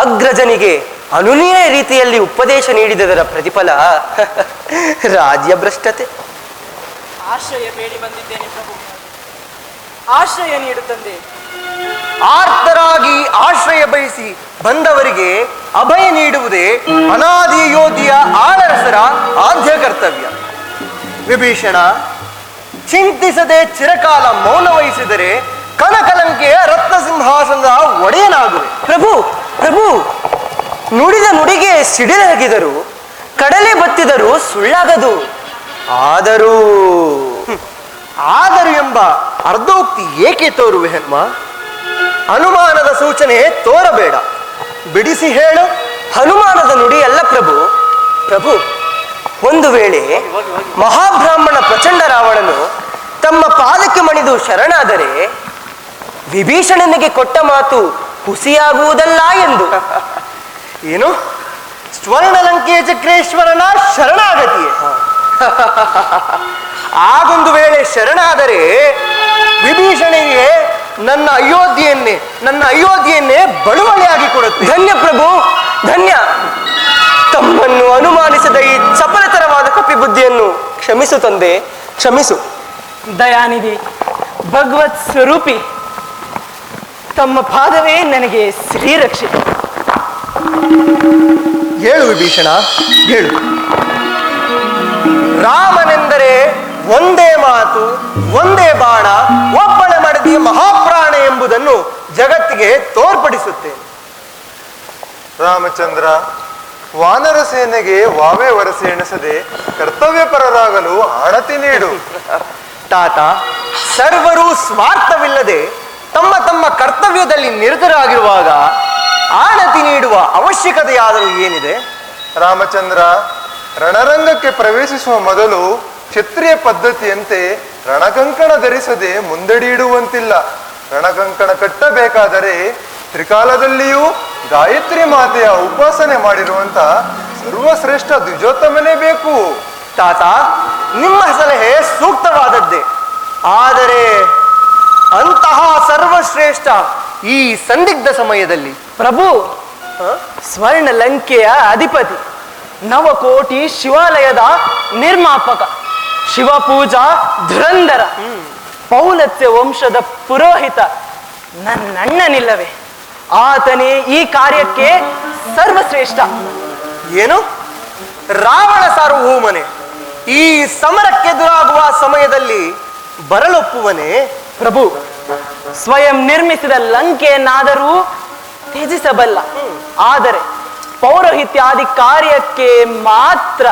C: ಅಗ್ರಜನಿಗೆ ಅನುನೀಯ ರೀತಿಯಲ್ಲಿ ಉಪದೇಶ ನೀಡಿದದರ ಪ್ರತಿಫಲ ರಾಜ್ಯಭ್ರಷ್ಟತೆ.
I: ಆಶ್ರಯ ಬೇಡಿ ಬಂದಿದ್ದೇನೆ ಪ್ರಭು, ಆಶ್ರಯ ನೀಡು ತಂದೆ.
H: ಆರ್ತರಾಗಿ ಆಶ್ರಯ ಬಯಸಿ ಬಂದವರಿಗೆ ಅಭಯ ನೀಡುವುದೇ ಅನಾದಿ ಯೋಧಿಯ ಆಳರಸರ ಆದ್ಯ ಕರ್ತವ್ಯ. ವಿಭೀಷಣ, ಚಿಂತಿಸದೆ ಚಿರಕಾಲ ಮೌನ ವಹಿಸಿದರೆ ಕನಕಲಂಕೆಯ ರತ್ನ ಸಿಂಹಾಸನದ ಒಡೆಯನಾಗುವೆ.
C: ಪ್ರಭು ಪ್ರಭು, ನುಡಿದ ನುಡಿಗೆ ಸಿಡಿಲಗಿದರು, ಕಡಲೆ ಬತ್ತಿದರು ಸುಳ್ಳಾಗದು. ಆದರೂ
H: ಆದರೂ ಎಂಬ ಅರ್ಧೋಕ್ತಿ ಏಕೆ ತೋರುವೆ ಹನುಮ? ಅನುಮಾನದ ಸೂಚನೆ ತೋರಬೇಡ, ಬಿಡಿಸಿ ಹೇಳು.
C: ಹನುಮಾನದ ನುಡಿ ಅಲ್ಲ ಪ್ರಭು. ಪ್ರಭು, ಒಂದು ವೇಳೆ ಮಹಾಬ್ರಾಹ್ಮಣ ಪ್ರಚಂಡ ರಾವಣನು ತಮ್ಮ ಪಾದಕ್ಕೆ ಮಣಿದು ಶರಣಾದರೆ ವಿಭೀಷಣನಿಗೆ ಕೊಟ್ಟ ಮಾತು ಹುಸಿಯಾಗುವುದಲ್ಲ ಎಂದು.
H: ಏನು? ಸ್ವರ್ಣಲಂಕೆಯ ಚಕ್ರೇಶ್ವರನ ಶರಣಾಗತಿಯೇ? ಆಗೊಂದು ವೇಳೆ ಶರಣಾದರೆ ವಿಭೀಷಣನಿಗೆ ನನ್ನ ಅಯೋಧ್ಯೆಯನ್ನೇ ಬಳುವಳಿಯಾಗಿ ಕೊಡುತ್ತೆ.
C: ಧನ್ಯ ಪ್ರಭು, ಧನ್ಯ. ತಮ್ಮನ್ನು ಅನುಮಾನಿಸದ ಈ ಚಪಲತರವಾದ ಕಪಿಬುದ್ಧಿಯನ್ನು ಕ್ಷಮಿಸು ತಂದೆ, ಕ್ಷಮಿಸು.
I: ದಯಾನಿಧಿ, ಭಗವತ್ ಸ್ವರೂಪಿ, ತಮ್ಮ ಪಾದವೇ ನನಗೆ ಶ್ರೀರಕ್ಷೆ.
H: ಹೇಳು ವಿಭೀಷಣ, ಹೇಳು. ರಾಮನೆಂದರೆ ಒಂದೇ ಮಾತು, ಒಂದೇ ಬಾಣ, ಒಬ್ಬಳ ಮಡದಿ ಮಹಾಪ್ರಾಣ ಎಂಬುದನ್ನು ಜಗತ್ತಿಗೆ ತೋರ್ಪಡಿಸುತ್ತೇನೆ.
J: ರಾಮಚಂದ್ರ, ವಾನರ ಸೇನೆಗೆ ವಾವೇ ವರಸೆ ಎಣಿಸದೆ ಕರ್ತವ್ಯಪರರಾಗಲು ಆಣತಿ ನೀಡು.
H: ತಾತ, ಸರ್ವರು ಸ್ವಾರ್ಥವಿಲ್ಲದೆ ತಮ್ಮ ತಮ್ಮ ಕರ್ತವ್ಯದಲ್ಲಿ ನಿರತರಾಗಿರುವಾಗ ಆಣತಿ ನೀಡುವ ಅವಶ್ಯಕತೆಯಾದರೂ ಏನಿದೆ?
J: ರಾಮಚಂದ್ರ, ರಣರಂಗಕ್ಕೆ ಪ್ರವೇಶಿಸುವ ಮೊದಲು ಕ್ಷತ್ರಿಯ ಪದ್ಧತಿಯಂತೆ ರಣಕಂಕಣ ಧರಿಸದೆ ಮುಂದಡಿಯಿಡುವಂತಿಲ್ಲ. ರಣಕಂಕಣ ಕಟ್ಟಬೇಕಾದರೆ ತ್ರಿಕಾಲದಲ್ಲಿಯೂ ಗಾಯತ್ರಿ ಮಾತೆಯ ಉಪಾಸನೆ ಮಾಡಿರುವಂತ ಸರ್ವಶ್ರೇಷ್ಠ ದ್ವಿಜೋತ್ತಮನೇ ಬೇಕು.
H: ತಾತ, ನಿಮ್ಮ ಸಲಹೆ ಸೂಕ್ತವಾದದ್ದೇ. ಆದರೆ ಅಂತಹ ಸರ್ವಶ್ರೇಷ್ಠ ಈ ಸಂದಿಗ್ಧ ಸಮಯದಲ್ಲಿ
I: ಪ್ರಭು, ಸ್ವರ್ಣ ಲಂಕೆಯ ಅಧಿಪತಿ, ನವಕೋಟಿ ಶಿವಾಲಯದ ನಿರ್ಮಾಪಕ, ಶಿವಪೂಜಾ ಧುರಂಧರ, ಪೌಲತ್ಯ ವಂಶದ ಪುರೋಹಿತ ನನ್ನಣ್ಣನಿಲ್ಲವೇ? ಆತನೇ ಈ ಕಾರ್ಯಕ್ಕೆ ಸರ್ವಶ್ರೇಷ್ಠ.
H: ಏನು? ರಾವಣ ಸಾರ್ವಭೌಮನೆ ಈ ಸಮರಕ್ಕೆದುರಾಗುವ ಸಮಯದಲ್ಲಿ ಬರಲೊಪ್ಪುವನೇ?
I: ಪ್ರಭು, ಸ್ವಯಂ ನಿರ್ಮಿಸಿದ ಲಂಕೆಯನ್ನಾದರೂ ತ್ಯಜಿಸಬಲ್ಲ. ಆದರೆ ಪೌರೋಹಿತ್ಯಾದಿ ಕಾರ್ಯಕ್ಕೆ ಮಾತ್ರ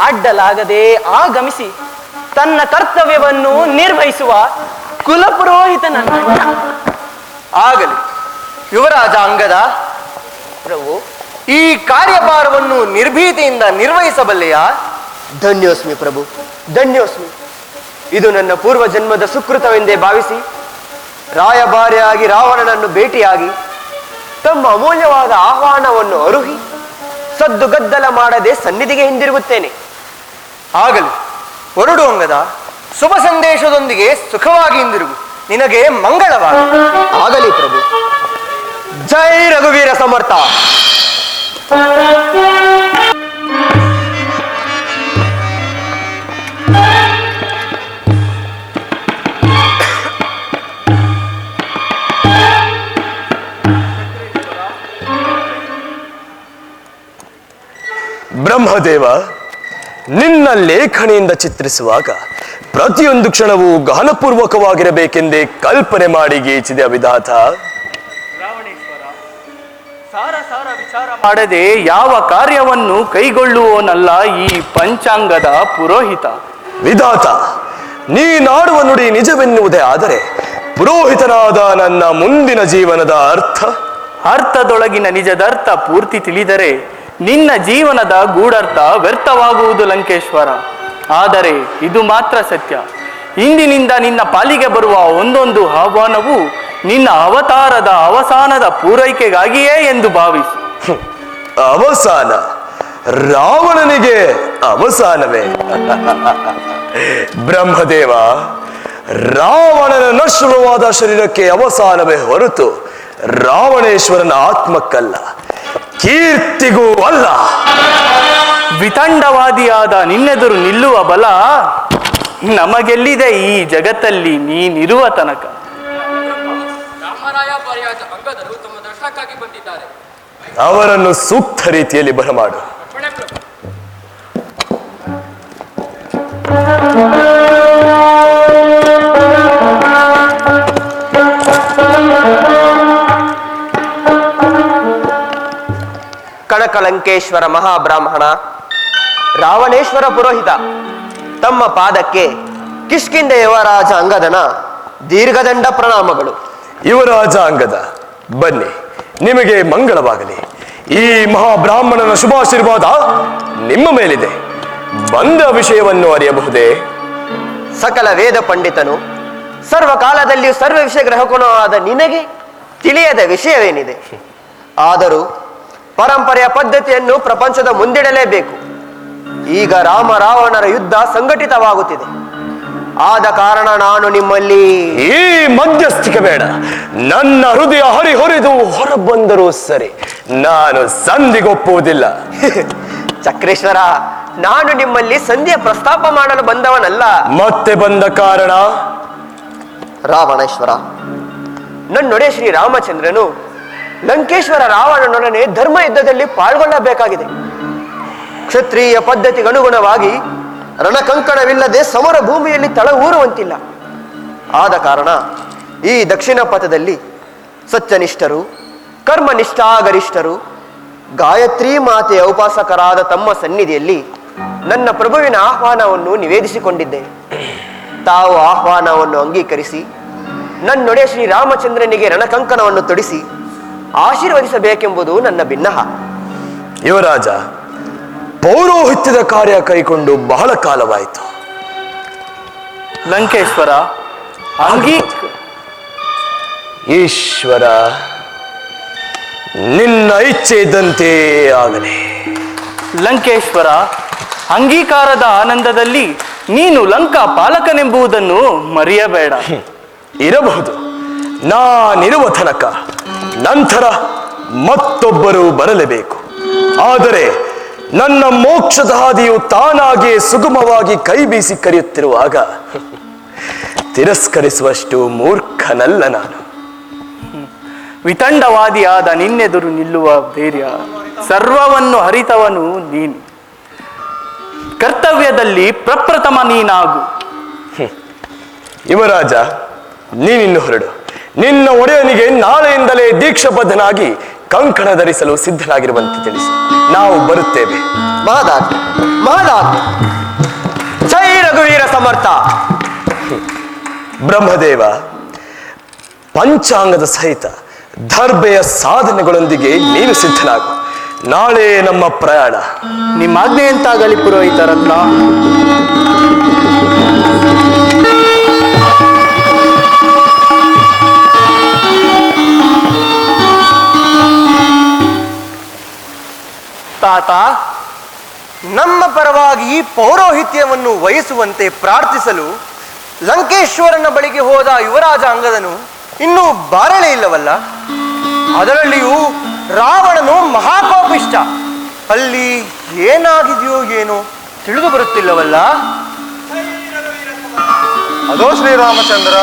I: ಅಡ್ಡಲಾಗದೆ ಆಗಮಿಸಿ ತನ್ನ ಕರ್ತವ್ಯವನ್ನು ನಿರ್ವಹಿಸುವ ಕುಲಪುರೋಹಿತನ ನನ್ನ.
H: ಆಗಲಿ ಯುವರಾಜ ಅಂಗದ.
C: ಪ್ರಭು,
H: ಈ ಕಾರ್ಯಭಾರವನ್ನು ನಿರ್ಭೀತಿಯಿಂದ ನಿರ್ವಹಿಸಬಲ್ಲೆಯಾ?
C: ಧನ್ಯೋಸ್ಮಿ ಪ್ರಭು, ಧನ್ಯೋಸ್ಮಿ. ಇದು ನನ್ನ ಪೂರ್ವ ಜನ್ಮದ ಸುಕೃತವೆಂದೇ ಭಾವಿಸಿ ರಾಯಭಾರಿಯಾಗಿ ರಾವಣನನ್ನು ಭೇಟಿಯಾಗಿ ತಮ್ಮ ಅಮೂಲ್ಯವಾದ ಆಹ್ವಾನವನ್ನು ಅರುಹಿ ಸದ್ದು ಗದ್ದಲ ಮಾಡದೆ ಸನ್ನಿಧಿಗೆ ಹಿಂದಿರುಗುತ್ತೇನೆ.
H: ಆಗಲಿ, ಹೊರಡು ಅಂಗದ. ಶುಭ ಸಂದೇಶದೊಂದಿಗೆ ಸುಖವಾಗಿ ಹಿಂದಿರುಗು. ನಿನಗೆ ಮಂಗಳವಾಗಲಿ.
C: ಆಗಲಿ ಪ್ರಭು. ಜೈ ರಘುವೀರ ಸಮರ್ಥ.
F: ಬ್ರಹ್ಮದೇವ, ನಿನ್ನ ಲೇಖನಿಯಿಂದ ಚಿತ್ರಿಸುವಾಗ ಪ್ರತಿಯೊಂದು ಕ್ಷಣವೂ ಗಹನಪೂರ್ವಕವಾಗಿರಬೇಕೆಂದೇ ಕಲ್ಪನೆ ಮಾಡಿ ಗೀಚಿದೆ ವಿಧಾತ.
I: ಸಾರ ವಿಚಾರ ಮಾಡದೆ ಯಾವ ಕಾರ್ಯವನ್ನು ಕೈಗೊಳ್ಳುವವನಲ್ಲ ಈ ಪಂಚಾಂಗದ ಪುರೋಹಿತ.
F: ವಿಧಾತ, ನೀನಾಡುವ ನುಡಿ ನಿಜವೆನ್ನುವುದೇ ಆದರೆ ಪುರೋಹಿತನಾದ ನನ್ನ ಮುಂದಿನ ಜೀವನದ
I: ಅರ್ಥದೊಳಗಿನ ನಿಜದರ್ಥ ಪೂರ್ತಿ ತಿಳಿದರೆ ನಿನ್ನ ಜೀವನದ ಗೂಢರ್ಥ ವ್ಯರ್ಥವಾಗುವುದು ಲಂಕೇಶ್ವರ. ಆದರೆ ಇದು ಮಾತ್ರ ಸತ್ಯ, ಇಂದಿನಿಂದ ನಿನ್ನ ಪಾಲಿಗೆ ಬರುವ ಒಂದೊಂದು ಆಹ್ವಾನವು ನಿನ್ನ ಅವತಾರದ ಅವಸಾನದ ಪೂರೈಕೆಗಾಗಿಯೇ ಎಂದು ಭಾವಿಸು.
F: ಅವಸಾನ? ರಾವಣನಿಗೆ ಅವಸಾನವೇ? ಬ್ರಹ್ಮದೇವ, ರಾವಣನ ನಶ್ವರವಾದ ಶರೀರಕ್ಕೆ ಅವಸಾನವೇ ಹೊರತು ರಾವಣೇಶ್ವರನ ಆತ್ಮಕ್ಕಲ್ಲ, ಕೀರ್ತಿಗೂ ಅಲ್ಲ.
I: ವಿತಂಡವಾದಿಯಾದ ನಿನ್ನೆದುರು ನಿಲ್ಲುವ ಬಲ ನಮಗೆಲ್ಲಿದೆ ಈ ಜಗತ್ತಲ್ಲಿ ನೀನಿರುವ ತನಕ.
B: ರಾಮರಾಯ ಪರ್ಯಾಯ ಅಂಗದರು ತಮ್ಮ ದರ್ಶನಕ್ಕಾಗಿ ಬಂದಿದ್ದಾರೆ.
F: ಅವರನ್ನು ಸೂಕ್ತ ರೀತಿಯಲ್ಲಿ ಬರಮಾಡು.
C: ಕಣಕಲಂಕೇಶ್ವರ ಮಹಾಬ್ರಾಹ್ಮಣ ರಾವಣೇಶ್ವರ ಪುರೋಹಿತ ತಮ್ಮ ಪಾದಕ್ಕೆ ಕಿಷ್ಕಿಂಧ ಯುವರಾಜ ಅಂಗದನ ದೀರ್ಘದಂಡ ಪ್ರಣಾಮಗಳು.
F: ಯುವರಾಜ ಅಂಗದ, ಬನ್ನಿ, ನಿಮಗೆ ಮಂಗಳವಾಗಲಿ. ಈ ಮಹಾಬ್ರಾಹ್ಮಣನ ಶುಭಾಶೀರ್ವಾದ ನಿಮ್ಮ ಮೇಲಿದೆ. ಬಂದ ವಿಷಯವನ್ನು ಅರಿಯಬಹುದೇ?
C: ಸಕಲ ವೇದ ಪಂಡಿತನು, ಸರ್ವಕಾಲದಲ್ಲಿಯೂ ಸರ್ವ ವಿಷಯ ಗ್ರಹಕನೂ ಆದ ನಿನಗೆ ತಿಳಿಯದ ವಿಷಯವೇನಿದೆ? ಆದರೂ ಪರಂಪರೆಯ ಪದ್ಧತಿಯನ್ನು ಪ್ರಪಂಚದ ಮುಂದಿಡಲೇಬೇಕು. ಈಗ ರಾಮ ರಾವಣರ ಯುದ್ಧ ಸಂಘಟಿತವಾಗುತ್ತಿದೆ. ಆದ ಕಾರಣ ನಾನು ನಿಮ್ಮಲ್ಲಿ
F: ಈ ಮಧ್ಯಸ್ಥಿಕೆ ಬೇಡ. ನನ್ನ ಹೃದಯ ಹರಿಹೊರೆದು ಹೊರಬಂದರೂ ಸರಿ, ನಾನು ಸಂಧಿಗೊಪ್ಪುವುದಿಲ್ಲ.
C: ಚಕ್ರೇಶ್ವರ, ನಾನು ನಿಮ್ಮಲ್ಲಿ ಸಂಧಿಯ ಪ್ರಸ್ತಾಪ ಮಾಡಲು ಬಂದವನಲ್ಲ.
F: ಮತ್ತೆ ಬಂದ ಕಾರಣ?
C: ರಾವಣೇಶ್ವರ, ನನ್ನೊಡೆ ಶ್ರೀ ರಾಮಚಂದ್ರನು ಲಂಕೇಶ್ವರ ರಾವಣನೊಡನೆ ಧರ್ಮ ಯುದ್ಧದಲ್ಲಿ ಪಾಲ್ಗೊಳ್ಳಬೇಕಾಗಿದೆ. ಕ್ಷತ್ರಿಯ ಪದ್ಧತಿಗನುಗುಣವಾಗಿ ರಣಕಂಕಣವಿಲ್ಲದೆ ಸಮರ ಭೂಮಿಯಲ್ಲಿ ತಳ ಊರುವಂತಿಲ್ಲ. ಆದ ಕಾರಣ ಈ ದಕ್ಷಿಣ ಪಥದಲ್ಲಿ ಸತ್ಯನಿಷ್ಠರು, ಕರ್ಮನಿಷ್ಠಾಗರಿಷ್ಠರು, ಗಾಯತ್ರಿ ಮಾತೆಯ ಉಪಾಸಕರಾದ ತಮ್ಮ ಸನ್ನಿಧಿಯಲ್ಲಿ ನನ್ನ ಪ್ರಭುವಿನ ಆಹ್ವಾನವನ್ನು ನಿವೇದಿಸಿಕೊಂಡಿದ್ದೇನೆ. ತಾವು ಆಹ್ವಾನವನ್ನು ಅಂಗೀಕರಿಸಿ ನನ್ನೊಡೆ ಶ್ರೀ ರಾಮಚಂದ್ರನಿಗೆ ರಣಕಂಕಣವನ್ನು ತೊಡಿಸಿ ಆಶೀರ್ವದಿಸಬೇಕೆಂಬುದು ನನ್ನ ಭಿನ್ನಹ.
F: ಯುವರಾಜ, ಪೌರೋಹಿತ್ಯದ ಕಾರ್ಯ ಕೈಕೊಂಡು ಬಹಳ ಕಾಲವಾಯಿತು.
I: ಲಂಕೇಶ್ವರ,
F: ಈಶ್ವರ, ನಿನ್ನ ಇಚ್ಛೆ ಇದ್ದಂತೆ ಆಗಲಿ.
I: ಲಂಕೇಶ್ವರ, ಅಂಗೀಕಾರದ ಆನಂದದಲ್ಲಿ ನೀನು ಲಂಕಾ ಪಾಲಕನೆಂಬುದನ್ನು ಮರೆಯಬೇಡ.
F: ಇರಬಹುದು, ನಾನಿರುವ ತನಕ ನಂತರ ಮತ್ತೊಬ್ಬರು ಬರಲೇಬೇಕು. ಆದರೆ ನನ್ನ ಮೋಕ್ಷದ ಹಾದಿಯು ತಾನಾಗಿಯೇ ಸುಗಮವಾಗಿ ಕೈ ಬೀಸಿ ಕರೆಯುತ್ತಿರುವಾಗ ತಿರಸ್ಕರಿಸುವಷ್ಟು ಮೂರ್ಖನಲ್ಲ ನಾನು.
I: ವಿತಂಡವಾದಿಯಾದ ನಿನ್ನೆದುರು ನಿಲ್ಲುವ ಧೈರ್ಯ, ಸರ್ವವನ್ನು ಹರಿತವನು ನೀನು. ಕರ್ತವ್ಯದಲ್ಲಿ ಪ್ರಪ್ರಥಮ ನೀನಾಗು.
F: ಯುವರಾಜ, ನೀನಿನ್ನು ಹೊರಡು. ನಿನ್ನ ಒಡೆಯನಿಗೆ ನಾಳೆಯಿಂದಲೇ ದೀಕ್ಷಾಬದ್ಧನಾಗಿ ಕಂಕಣ ಧರಿಸಲು ಸಿದ್ಧನಾಗಿರುವಂತೆ ತಿಳಿಸು. ನಾವು ಬರುತ್ತೇವೆ.
C: ಮಹದಾಗ್ ಮಹದಾಗ್ ಜೈ ರಘುವೀರ ಸಮರ್ಥ.
F: ಬ್ರಹ್ಮದೇವ, ಪಂಚಾಂಗದ ಸಹಿತ ಧರ್ಮೆಯ ಸಾಧನೆಗಳೊಂದಿಗೆ ನೀನು ಸಿದ್ಧನಾಗು. ನಾಳೆ ನಮ್ಮ ಪ್ರಯಾಣ.
I: ನಿಮ್ಮ ಆಜ್ಞೆಯಂತಾಗಲಿ ಪುರೋಹಿತ ರತ್ನ.
H: ತಾತ, ನಮ್ಮ ಪರವಾಗಿ ಪೌರೋಹಿತ್ಯವನ್ನು ವಹಿಸುವಂತೆ ಪ್ರಾರ್ಥಿಸಲು ಲಂಕೇಶ್ವರನ ಬಳಿಗೆ ಹೋದ ಯುವರಾಜ ಅಂಗದನು ಇನ್ನೂ ಬಾರಲೇ ಇಲ್ಲವಲ್ಲ? ಅದರಲ್ಲಿಯೂ ರಾವಣನು ಮಹಾಕೋಪಿಷ್ಟ. ಅಲ್ಲಿ ಏನಾಗಿದೆಯೋ ಏನೋ ತಿಳಿದು ಬರುತ್ತಿಲ್ಲವಲ್ಲ?
J: ಅದೋ ಶ್ರೀರಾಮಚಂದ್ರ,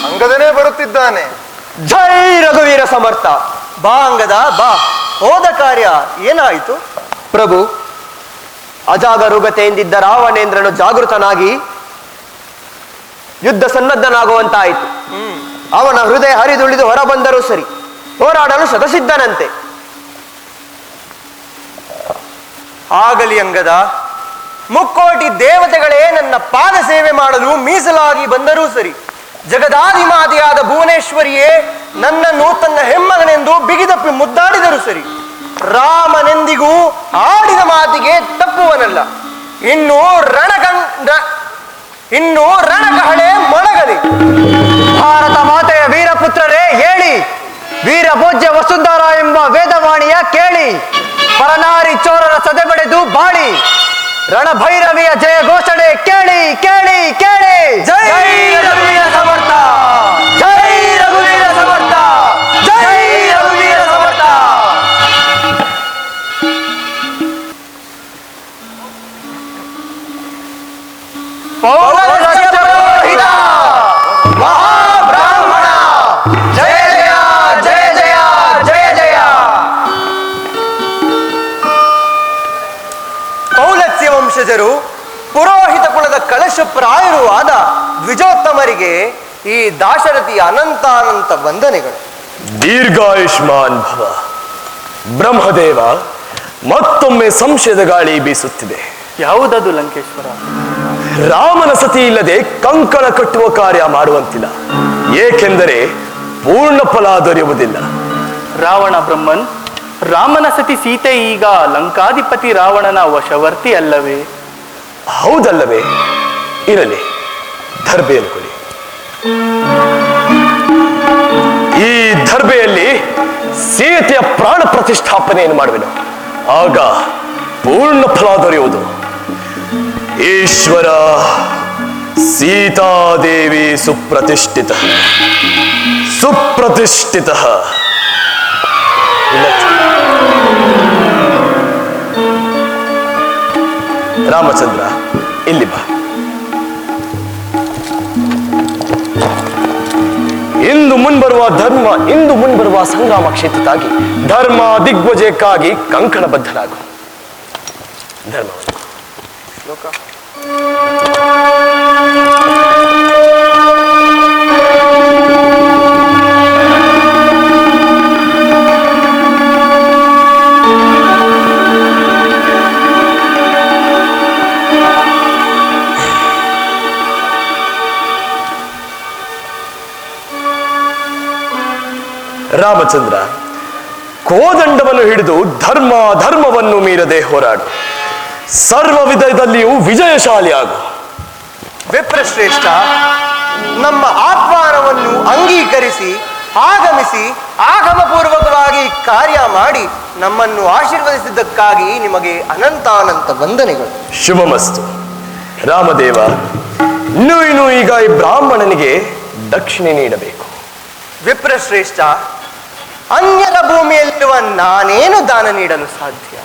J: ಅಂಗದನೇ ಬರುತ್ತಿದ್ದಾನೆ.
C: ಜೈ ರಘುವೀರ ಸಮರ್ಥ.
H: ಬಾ ಅಂಗದ ಬಾ. ಹೋದ ಕಾರ್ಯ ಏನಾಯಿತು?
E: ಪ್ರಭು,
C: ಅಜಾಗರೂಕತೆಯಿಂದಿದ್ದ ರಾವಣೇಂದ್ರನು ಜಾಗೃತನಾಗಿ ಯುದ್ಧ ಸನ್ನದ್ಧನಾಗುವಂತಾಯಿತು. ಅವನ ಹೃದಯ ಹರಿದುಳಿದು ಹೊರಬಂದರೂ ಸರಿ, ಹೋರಾಡಲು ಶತಸಿದ್ಧನಂತೆ.
H: ಆಗಲಿ ಅಂಗದ, ಮುಕ್ಕೋಟಿ ದೇವತೆಗಳೇ ನನ್ನ ಪಾದ ಸೇವೆ ಮಾಡಲು ಮೀಸಲಾಗಿ ಬಂದರೂ ಸರಿ, ಜಗದಾಧಿಮಾದಿಯಾದ ಭುವನೇಶ್ವರಿಯೇ ನನ್ನನ್ನು ತನ್ನ ಹೆಮ್ಮಗನೆಂದು ಬಿಗಿದಪ್ಪಿ ಮುದ್ದಾಡಿದರೂ ಸರಿ, ರಾಮನೆಂದಿಗೂ ಆಡಿದ ಮಾತಿಗೆ ತಪ್ಪುವನಲ್ಲ. ಇನ್ನು ರಣಕಹಳೆ ಮೊಳಗಲಿ.
E: ಭಾರತ ಮಾತೆಯ ವೀರಪುತ್ರರೇ ಹೇಳಿ, ವೀರಭೋಜ್ಯ ವಸುಂಧರ ಎಂಬ ವೇದವಾಣಿಯ ಕೇಳಿ, ಪರನಾರಿ ಚೋರರ ಸದೆಬಡೆದು ಬಾಳಿ, ರಣಭೈರವಿಯ ಜಯ ಘೋಷಣೆ ಕೇಳಿ ಕೇಳಿ ಕೇಳಿ.
C: ಜೈ ರಘುವೀರ ಸಮರ್ಥ, ಜೈ ರಘುವೀರ ಸಮರ್ಥ, ಜೈ ರಘುವೀರ ಸಮರ್ಥ. ಪೌರಸ್ತ್ಯ ಪುರೋಹಿತ ಮಹಾಬ್ರಾಹ್ಮಣ, ಜಯ ಜಯ ಜಯ ಜಯ ಜಯ ಜಯ.
H: ಪೌಲತ್ಯ ವಂಶಜರು ಪುರೋಹಿತ ಕುಲದ ಕಳಶಪ್ರಾಯರೂ ಆದ ದ್ವಿಜೋತ್ತಮರಿಗೆ ಈ ದಾಶರಥಿಯ ಅನಂತಾನಂತ ವಂದನೆಗಳು.
F: ದೀರ್ಘಾಯುಷ್ಮಾನ್ ಭವ. ಬ್ರಹ್ಮದೇವ, ಮತ್ತೊಮ್ಮೆ ಸಂಶಯದ ಗಾಳಿ ಬೀಸುತ್ತಿದೆ.
I: ಯಾವುದದು ಲಂಕೇಶ್ವರ?
F: ರಾಮನ ಸತಿ ಇಲ್ಲದೆ ಕಂಕಣ ಕಟ್ಟುವ ಕಾರ್ಯ ಮಾಡುವಂತಿಲ್ಲ, ಏಕೆಂದರೆ ಪೂರ್ಣ ಫಲ ದೊರೆಯುವುದಿಲ್ಲ.
I: ರಾವಣ ಬ್ರಹ್ಮನ್, ರಾಮನ ಸತಿ ಸೀತೆ ಈಗ ಲಂಕಾಧಿಪತಿ ರಾವಣನ ವಶವರ್ತಿ ಅಲ್ಲವೇ?
F: ಹೌದಲ್ಲವೇ? ಇರಲಿ, ದರ್ಬೆಯನ್ನು ಕೊಡಿ. ಈ ದರ್ಬೆಯಲ್ಲಿ ಸೀತೆಯ ಪ್ರಾಣ ಪ್ರತಿಷ್ಠಾಪನೆಯನ್ನು ಮಾಡುವೆನು, ಆಗ ಪೂರ್ಣ ಫಲ ದೊರೆಯುವುದು. ಈಶ್ವರ ಸೀತಾದೇವಿ ಸುಪ್ರತಿಷ್ಠಿತ ಸುಪ್ರತಿಷ್ಠಿತ. ರಾಮಚಂದ್ರ, ಇಲ್ಲಿ ಬಾ. ಇಂದು ಮುಂಬರುವ ಸಂಗ್ರಾಮ ಕ್ಷೇತ್ರಕ್ಕಾಗಿ ಧರ್ಮ ದಿಗ್ವಿಜಯಕ್ಕಾಗಿ ಕಂಕಣಬದ್ಧನಾಗು. ಧರ್ಮ ರಾಮಚಂದ್ರ, ಕೋದಂಡವನ್ನು ಹಿಡಿದು ಧರ್ಮವನ್ನು ಮೀರದೆ ಹೋರಾಡು. ಸರ್ವ ವಿಧದಲ್ಲಿಯೂ ವಿಜಯಶಾಲಿ ಆಗು.
H: ವಿಪ್ರಶ್ರೇಷ್ಠ, ನಮ್ಮ ಆಹ್ವಾನವನ್ನು ಅಂಗೀಕರಿಸಿ ಆಗಮಿಸಿ ಆಗಮಪೂರ್ವಕವಾಗಿ ಕಾರ್ಯ ಮಾಡಿ ನಮ್ಮನ್ನು ಆಶೀರ್ವದಿಸಿದ್ದಕ್ಕಾಗಿ ನಿಮಗೆ ಅನಂತಾನಂತ ವಂದನೆಗಳು.
F: ಶುಭಮಸ್ತು. ರಾಮದೇವ, ಇನ್ನು ಈಗ ಈ ಬ್ರಾಹ್ಮಣನಿಗೆ ದಕ್ಷಿಣೆ ನೀಡಬೇಕು.
H: ವಿಪ್ರಶ್ರೇಷ್ಠ, ಅನ್ಯರ ಭೂಮಿಯಲ್ಲಿರುವ ನಾನೇನು ದಾನ ನೀಡಲು ಸಾಧ್ಯ?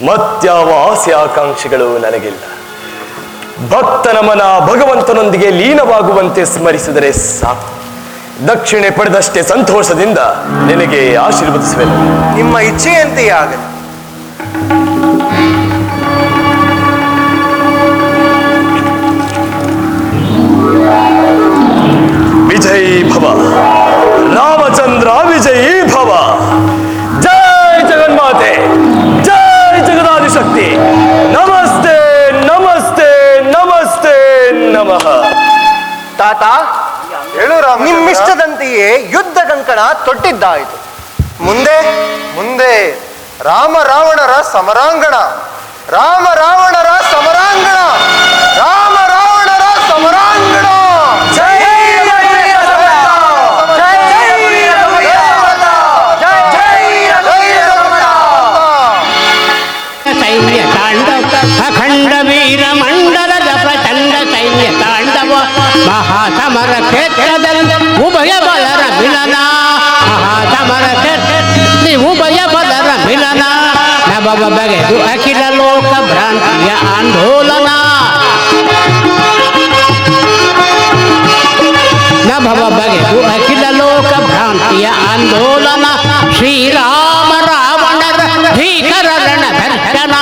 F: ಮತ್ಯಾವ ಆಸೆ ಆಕಾಂಕ್ಷೆಗಳು ನನಗಿಲ್ಲ. ಭಕ್ತನ ಮನ ಭಗವಂತನೊಂದಿಗೆ ಲೀನವಾಗುವಂತೆ ಸ್ಮರಿಸಿದರೆ ಸಾಕು. ದಕ್ಷಿಣೆ ಪಡೆದಷ್ಟೇ ಸಂತೋಷದಿಂದ ನಿನಗೆ ಆಶೀರ್ವದಿಸುವೆನು.
H: ನಿಮ್ಮ ಇಚ್ಛೆಯಂತೆಯೇ ಆಗಲಿ.
F: ವಿಜಯೀ ಭವ ರಾಮಚಂದ್ರ, ವಿಜಯೀ ಭವ. ಜೈ ಜಗನ್ಮಾತೆ, ಜೈ ಜಗದಾದಿಶಕ್ತಿ. ನಮಸ್ತೆ ನಮಸ್ತೆ ನಮಸ್ತೆ ನಮಃ.
H: ತಾತ,
J: ಹೇಳು ರಾಮ.
H: ನಿಮ್ಮಿಷ್ಟದಂತೆಯೇ ಯುದ್ಧ ಕಂಕಣ ತೊಟ್ಟಿದ್ದಾಯಿತು.
J: ಮುಂದೆ ರಾಮ ರಾವಣರ ಸಮರಾಂಗಣ, ರಾಮ ರಾವಣರ ಸಮರಾಂಗಣ, ರಾಮ ರಾವಣರ ಸಮರಾಂಗಣ.
C: ಜೈ ರಘುವೀರ ಸಮರ್ಥ, ಜೈ ರಘುವೀರ ಸಮರ್ಥ, ಜೈ ರಘುವೀರ ಸಮರ್ಥ.
K: ಸೈನ್ಯ ತಾಂಡವ ಅಖಂಡ ವೀರ ಮಂಡಲದ ಪ್ರಚಂಡ ಸೈನ್ಯ ತಾಂಡವ ಮಹಾಸಮರ ಕ್ಷೇತ್ರದಲ್ಲಿ ಉಭಯ ಬಲರ ಮಿಲನ. ಮಹಾಸಮರ ಕ್ಷೇತ್ರದಲ್ಲಿ ಉಭಯ ಬಲರ ಮಿಲನ. ನಭವ ಬಗೆದು ಅಖಿಲ ಲೋಕ ಭ್ರಾಂತಿಯ ಆಂದೋಲನ. ನಭವ ಬಗೆದು ಅಖಿಲ ಲೋಕ ಭ್ರಾಂತಿಯ ಆಂದೋಲನ. ಶ್ರೀರಾಮ ರಾವಣರ ಭೀಕರ ರಣದರ್ಶನ.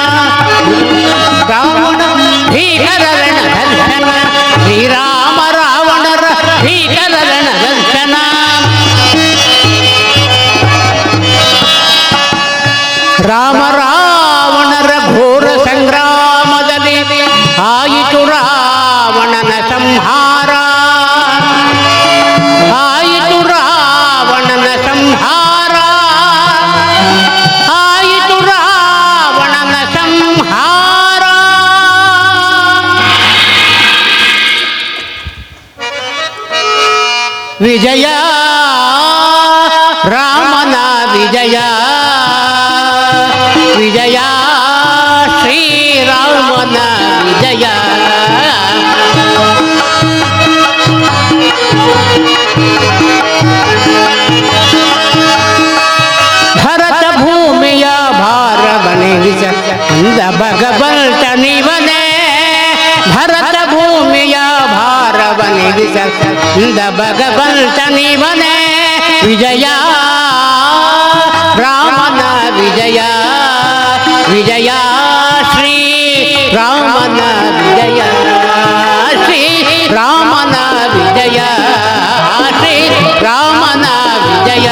K: ಭೀಕರ ರಣ ದರ್ಶನ ಶ್ರೀರಾಮ ರಾವಣರ ಭೀಕರ ರಣ ದರ್ಶನ ರಾಮ ರಾವಣರ ಘೋರ ಸಂಗ್ರಾಮದಲ್ಲಿ ಆಯಿತು ರಾವಣನ ಸಂಹಾರ ಆಯಿತು ರಾವಣನ ಸಂಹಾರ ಆಯಿತು ರಾವಣನ ಸಂಹಾರ ವಿಜಯ ರಾಮನ ವಿಜಯ ವಿಜಯ ಶ್ರೀರಾಮನ ವಿಜಯ ಭರತ ಭೂಮಿಯ ಭಾರವಣಿಸ ಅಂದ ಭಗವಂತ ನೀವನೇ ಭರತ ಭೂಮಿಯ ಭಾರವಣಿಸ ಅಂದ ಭಗವಂತ ನೀವನೇ ವಿಜಯ ರಾಮನ ವಿಜಯ ವಿಜಯ ಶ್ರೀ ರಾಮನ ವಿಜಯ ಶ್ರೀ ರಾಮನ ವಿಜಯ ಶ್ರೀ ರಾಮನ ವಿಜಯ